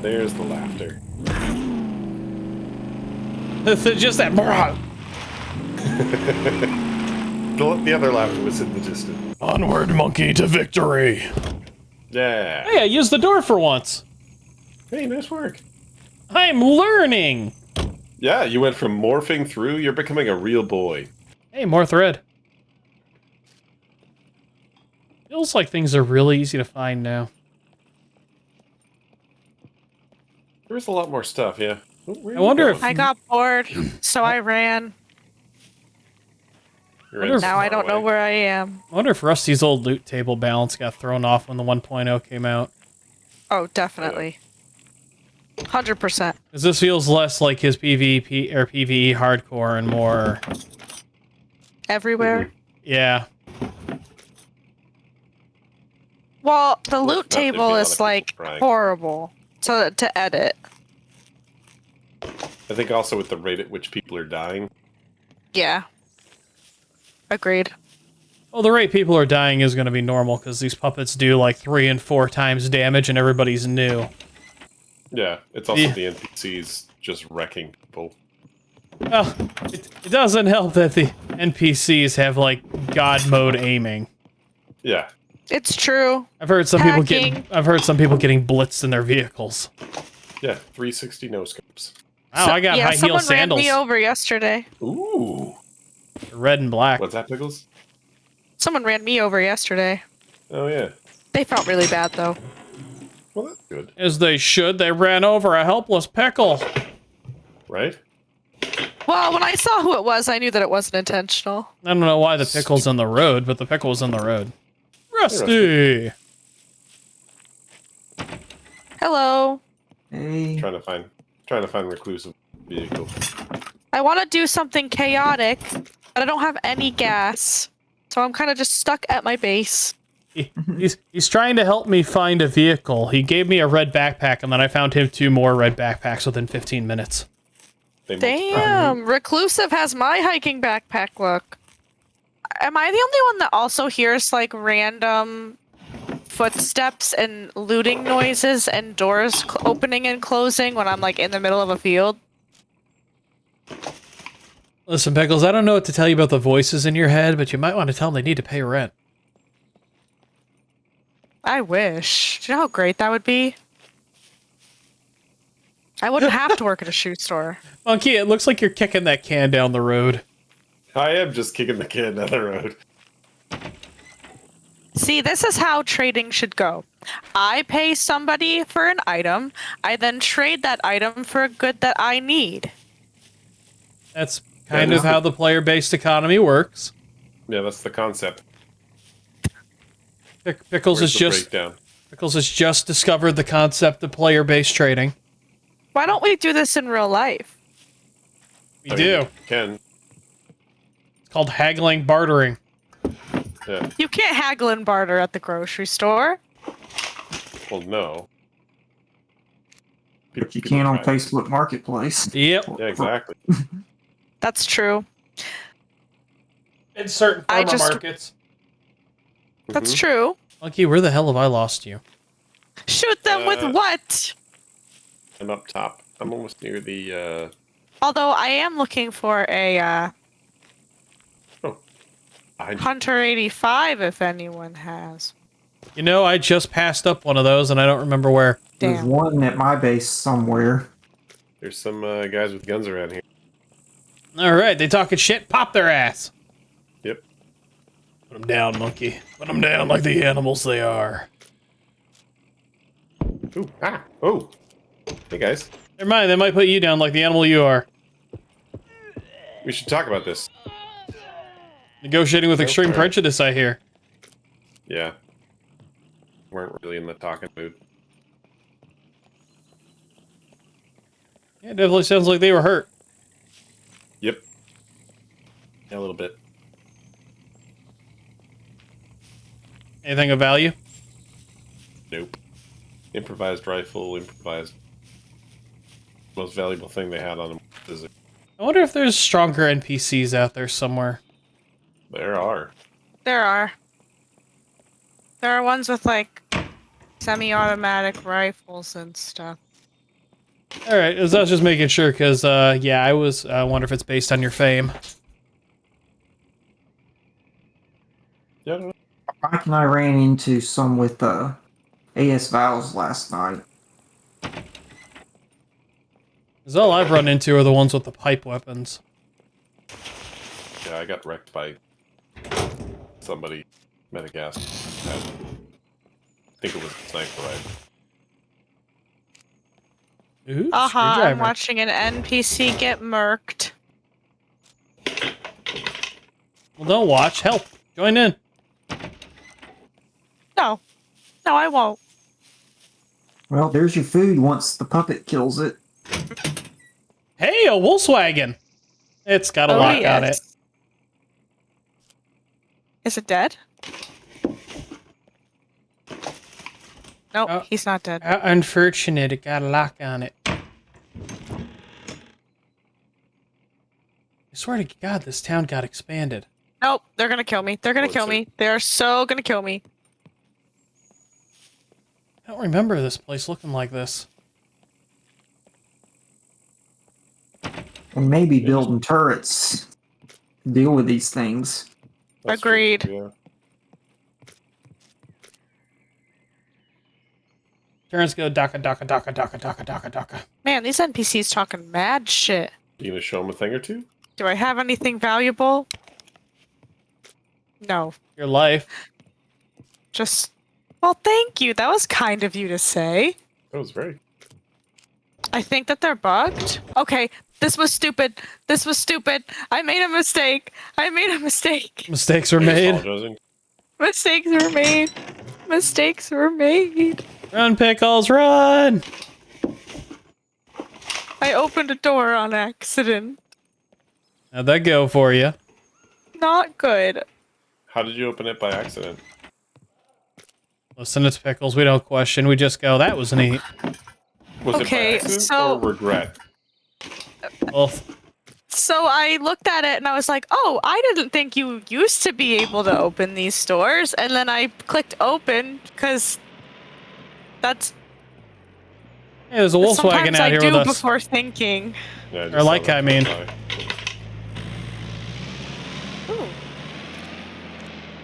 There's the laughter. Just that. The other laughter was in the distance. Onward, monkey, to victory. Yeah. Hey, I used the door for once. Hey, nice work. I'm learning. Yeah, you went from morphing through, you're becoming a real boy. Hey, more thread. Feels like things are really easy to find now. There was a lot more stuff, yeah. I wonder if I got bored, so I ran. Now I don't know where I am. I wonder if Rusty's old loot table balance got thrown off when the 1.0 came out. Oh, definitely. 100%. Because this feels less like his PvP or PvE hardcore and more... Everywhere? Yeah. Well, the loot there'd be a table lot of is, people like, trying. horrible to edit. I think also with the rate at which people are dying. Yeah. Agreed. Well, the rate people are dying is going to be normal, because these puppets do, like, 3 and 4 times damage, and everybody's new. Yeah, it's also the NPCs just wrecking people. Well, it doesn't help that the NPCs have, like, God mode aiming. Yeah. It's true. I've heard some people getting blitzed in their vehicles. Yeah, 360 no scopes. Wow, I got high heel someone sandals. ran me over yesterday. Ooh. Red and black. What's that, Pickles? Someone ran me over yesterday. Oh, yeah. They felt really bad, though. Well, that's good. As they should. They ran over a helpless pickle. Right? Well, when I saw who it was, I knew that it wasn't intentional. I don't know why the pickle's in the road, but the pickle's in the road. Rusty! Hello. Hey. Trying to find reclusive vehicle. I want to do something chaotic, but I don't have any gas. So I'm kind of just stuck at my base. He's trying to help me find a vehicle. He gave me a red backpack, and then I found him 2 more red backpacks within 15 minutes. Damn, Reclusive has my hiking backpack look. Am I the only one that also hears, like, random footsteps and looting noises and doors opening and closing when I'm, like, in the middle of a field? Listen, Pickles, I don't know what to tell you about the voices in your head, but you might want to tell them they need to pay rent. I wish. Do you know how great that would be? I wouldn't have to work at a shoe store. Monkey, it looks like you're kicking that can down the road. I am just kicking the can down the road. See, this is how trading should go. I pay somebody for an item. I then trade that item for a good that I need. That's kind of how the player-based economy works. Yeah, that's the concept. Pickles Where's has the just breakdown? Pickles has just discovered the concept of player-based trading. Why don't we do this in real life? We do. Can. It's called haggling bartering. Yeah. You can't haggle and barter at the grocery store. Well, no. But you can on Facebook Marketplace. Yep. Yeah, exactly. That's true. In certain farmer markets. That's true. Monkey, where the hell have I lost you? Shoot them with what? I'm up top. I'm almost near the, Although I am looking for a Hunter 85 if anyone has. You know, I just passed up one of those, and I don't remember where. There's one at my base somewhere. There's some guys with guns around here. All right, they talking shit. Pop their ass. Yep. Put them down, monkey. Put them down like the animals they are. Ooh, ah, oh. Hey, guys. Never mind, they might put you down like the animal you are. We should talk about this. Negotiating with extreme prejudice, I hear. Yeah. Weren't really in the talking mood. Yeah, it definitely sounds like they were hurt. Yep. Yeah, a little bit. Anything of value? Nope. Improvised rifle, improvised. Most valuable thing they had on them is I wonder if there's stronger NPCs out there somewhere. there are. There are. There are ones with, like, semi-automatic rifles and stuff. Alright, I was just making sure, because, yeah, I was, wonder if it's based on your fame. Yeah, I don't know. Mike and I ran into some with AS Vowels last night. Because all I've run into are the ones with the pipe weapons. Yeah, I got wrecked by somebody. Metagas. I think it was a sniper rifle. Ooh, I'm screwdriver. watching an NPC get murked. Well, don't watch. Help. Join in. No. No, I won't. Well, there's your food once the puppet kills it. Hey, a Volkswagen. It's got a lock on it. Is it dead? Nope, Oh. he's not dead. How unfortunate, it got a lock on it. I swear to God, this town got expanded. Nope, they're gonna kill me. They're gonna kill me. They're so gonna kill me. I don't remember this place looking like this. And maybe building turrets to deal with these things. That's Agreed. True, yeah. Turns go daka daka daka daka daka daka daka. Man, these NPCs talking mad shit. You gonna show him a thing or two? Do I have anything valuable? No. Your life. Just... Well, thank you. That was kind of you to say. That was very. I think that they're bugged. Okay, this was stupid. This was stupid. I made a mistake. I made a mistake. Mistakes were Are you made. apologizing? Mistakes were made. Mistakes were made. Run, Pickles, run! I opened a door on accident. How'd that go for you? Not good. How did you open it by accident? Listen, it's Pickles. We don't question. We just go, that was neat. Was Okay, it by accident so- or regret? Both. So I looked at it and I was like, oh, I didn't think you used to be able to open these stores. And then I clicked open because that's Hey, there's a Volkswagen sometimes out I here do with us. before thinking. Yeah, just Or saw like that I mean. fly. Ooh.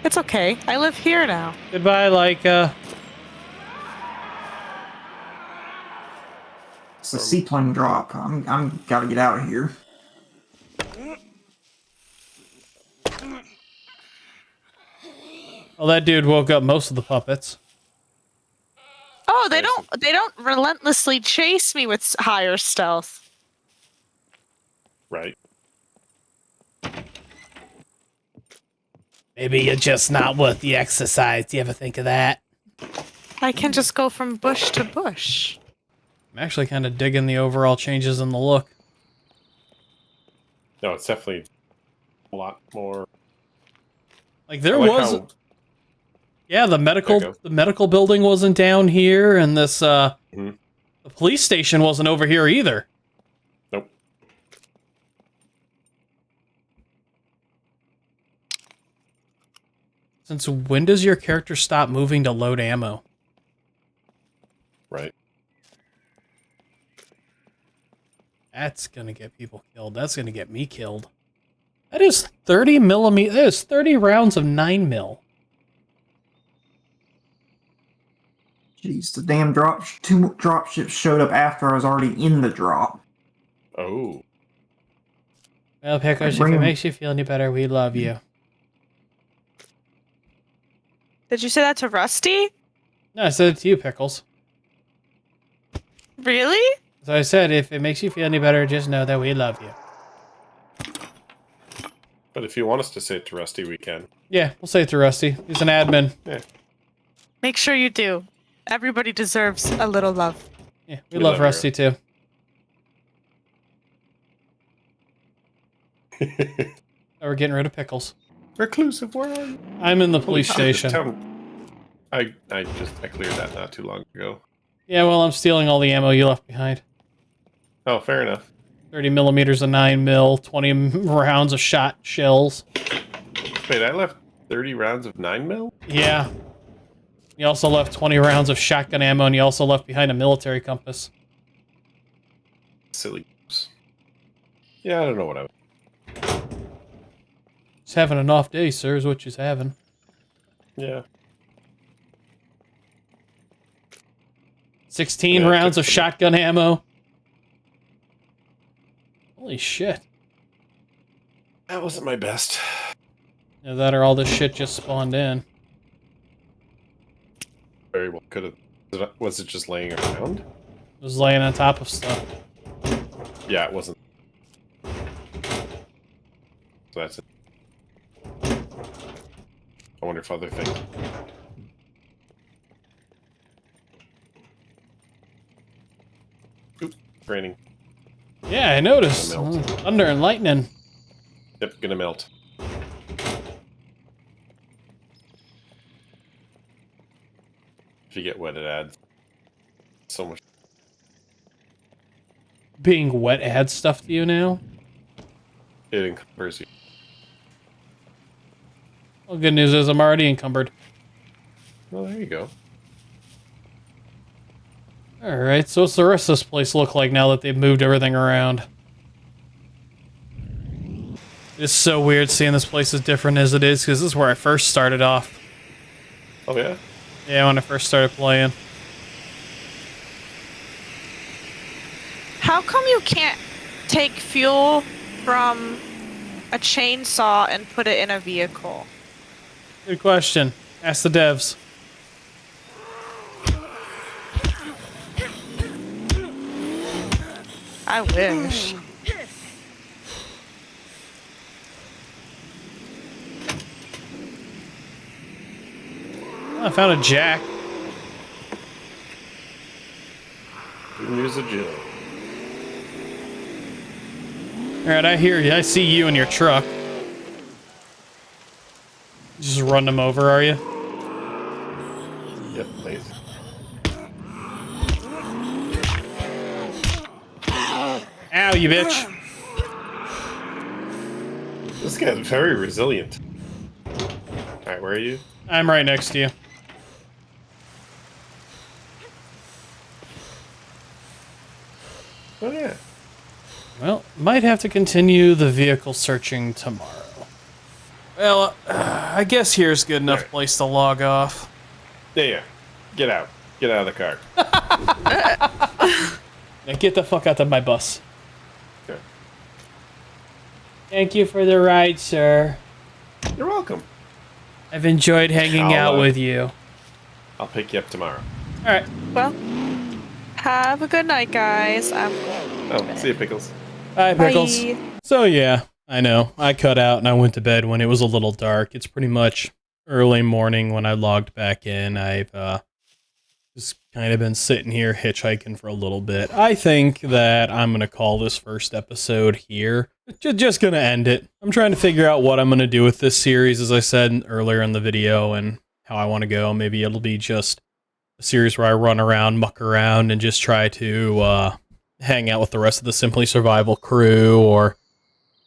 It's okay. I live here now. Goodbye, Leica. It's a seaplane drop. I'm gotta get out of here. Well, that dude woke up most of the puppets. Oh, they don't relentlessly chase me with higher stealth. Right. Maybe you're just not worth the exercise. Do you ever think of that? I can just go from bush to bush. I'm actually kind of digging the overall changes in the look. No, it's definitely a lot more. Like there I like was, how- yeah, the There you go. medical building wasn't down here, and this Mhm. the police station wasn't over here either. Nope. Since when does your character stop moving to load ammo? Right. That's gonna get people killed. That's gonna get me killed. That is 30 millimeter. That is 30 rounds of 9mm. Jeez, the damn two drop ships showed up after I was already in the drop. Oh. Well, Pickers, if Bring it 'em. makes you feel any better, we love you. Did you say that to Rusty? No, I said it to you, Pickles. Really? So I said, if it makes you feel any better, just know that we love you. But if you want us to say it to Rusty, we can. Yeah, we'll say it to Rusty. He's an admin. Yeah. Make sure you do. Everybody deserves a little love. Yeah, we We love love Rusty too. Oh, we're getting rid of Pickles. Reclusive, where are you? I'm in the police station. I cleared that not too long ago. Yeah, well, I'm stealing all the ammo you left behind. Oh, fair enough. 30 millimeters of 9mm, 20 rounds of shot shells. Wait, I left 30 rounds of 9mm? Yeah. You also left 20 rounds of shotgun ammo, and you also left behind a military compass. Silly. Yeah, I don't know what I was. Just having an off day, sir, is what she's having. Yeah. 16 Yeah, rounds of took- shotgun ammo. Holy shit. That wasn't my best. Either that or all this shit just spawned in. Very well could have. Was it just laying around? It was laying on top of stuff. Yeah, it wasn't. So that's it. I wonder if other things. Oop, raining. Yeah, I noticed. Melt. Thunder and lightning. Yep, gonna melt. If you get wet, it adds so much. Being wet adds stuff to you now? It encumbers you. Well, good news is I'm already encumbered. Well, there you go. Alright, so what's the rest of this place look like now that they've moved everything around? It's so weird seeing this place as different as it is, because this is where I first started off. Oh, yeah? Yeah, when I first started playing. How come you can't take fuel from a chainsaw and put it in a vehicle? Good question. Ask the devs. I wish. I found a jack. Didn't use a Jill. Alright, I hear you. I see you in your truck. Just run them over, are you? Yep, please. Ow, you bitch. This guy's very resilient. Alright, where are you? I'm right next to you. Oh, yeah. Well, might have to continue the vehicle searching tomorrow. Well, I guess here's good enough Right. place to log off. Yeah. Get out. Get out of the car. Now get the fuck out of my bus. Okay. Thank you for the ride, sir. You're welcome. I've enjoyed hanging out with you. I'll pick you up tomorrow. Alright. Well, have a good night, guys. I'm going. Oh, see you, Pickles. Bye, Pickles. Bye. So yeah, I know. I cut out and I went to bed when it was a little dark. It's pretty much early morning when I logged back in. I've just kind of been sitting here hitchhiking for a little bit. I think that I'm going to call this first episode here. Just going to end it. I'm trying to figure out what I'm going to do with this series, as I said earlier in the video, and how I want to go. Maybe it'll be just a series where I run around, muck around, and just try to hang out with the rest of the Simply Survival crew, or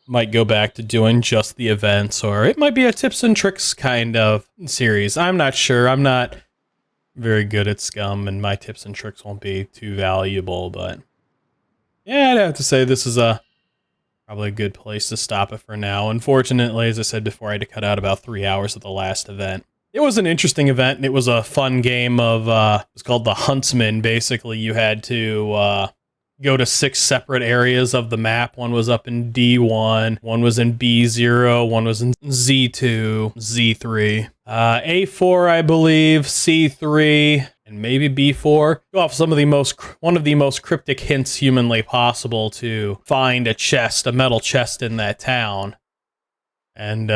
might go back to doing just the events, or it might be a tips and tricks kind of series. I'm not sure. I'm not very good at Scum, and my tips and tricks won't be too valuable, but yeah, I'd have to say this is probably a good place to stop it for now. Unfortunately, as I said before, I had to cut out about 3 hours of the last event. It was an interesting event, and it was a fun game of, it's called the Huntsman. Basically, you had to go to 6 separate areas of the map. One was up in D1, one was in B0, one was in Z2, Z3, A4, I believe, C3, and maybe B4. Go off some of the one of the most cryptic hints humanly possible to find a chest, a metal chest in that town, and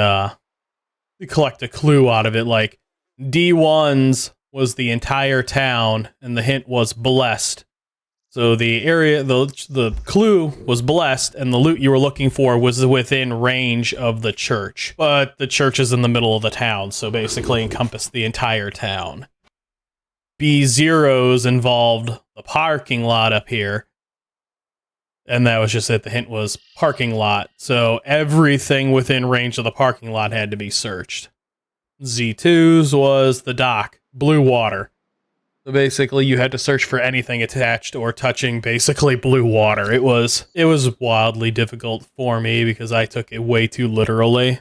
collect a clue out of it. Like D1's was the entire town, and the hint was blessed. So the area, the clue was blessed, and the loot you were looking for was within range of the church. But the church is in the middle of the town, so basically encompassed the entire town. B0's involved the parking lot up here, and that was just it. The hint was parking lot, so everything within range of the parking lot had to be searched. Z2's was the dock, blue water. So basically, you had to search for anything attached or touching basically blue water. It was wildly difficult for me because I took it way too literally,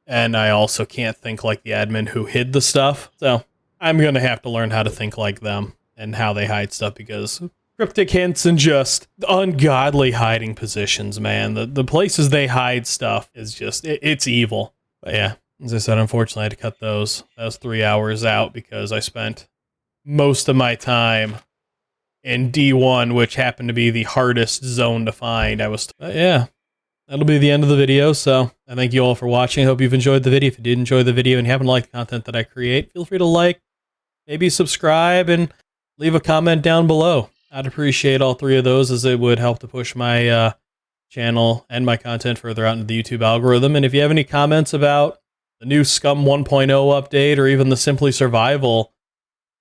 and I also can't think like the admin who hid the stuff. So I'm gonna have to learn how to think like them. and how they hide stuff, because cryptic hints and just ungodly hiding positions, man. The places they hide stuff is just, it's evil. But yeah, as I said, unfortunately I had to cut those 3 hours out because I spent most of my time in D1, which happened to be the hardest zone to find. Yeah, that'll be the end of the video. So I thank you all for watching. I hope you've enjoyed the video. If you did enjoy the video and you haven't liked the content that I create, feel free to like, maybe subscribe, and leave a comment down below. I'd appreciate all 3 of those, as it would help to push my channel and my content further out into the YouTube algorithm. And if you have any comments about the new SCUM 1.0 update, or even the Simply Survival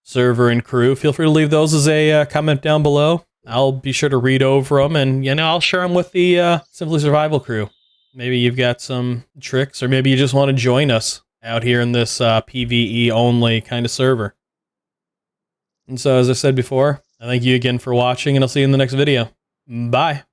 server and crew, feel free to leave those as a comment down below. I'll be sure to read over them, and I'll share them with the Simply Survival crew. Maybe you've got some tricks, or maybe you just want to join us out here in this PvE only kind of server. And so, as I said before, I thank you again for watching, and I'll see you in the next video. Bye.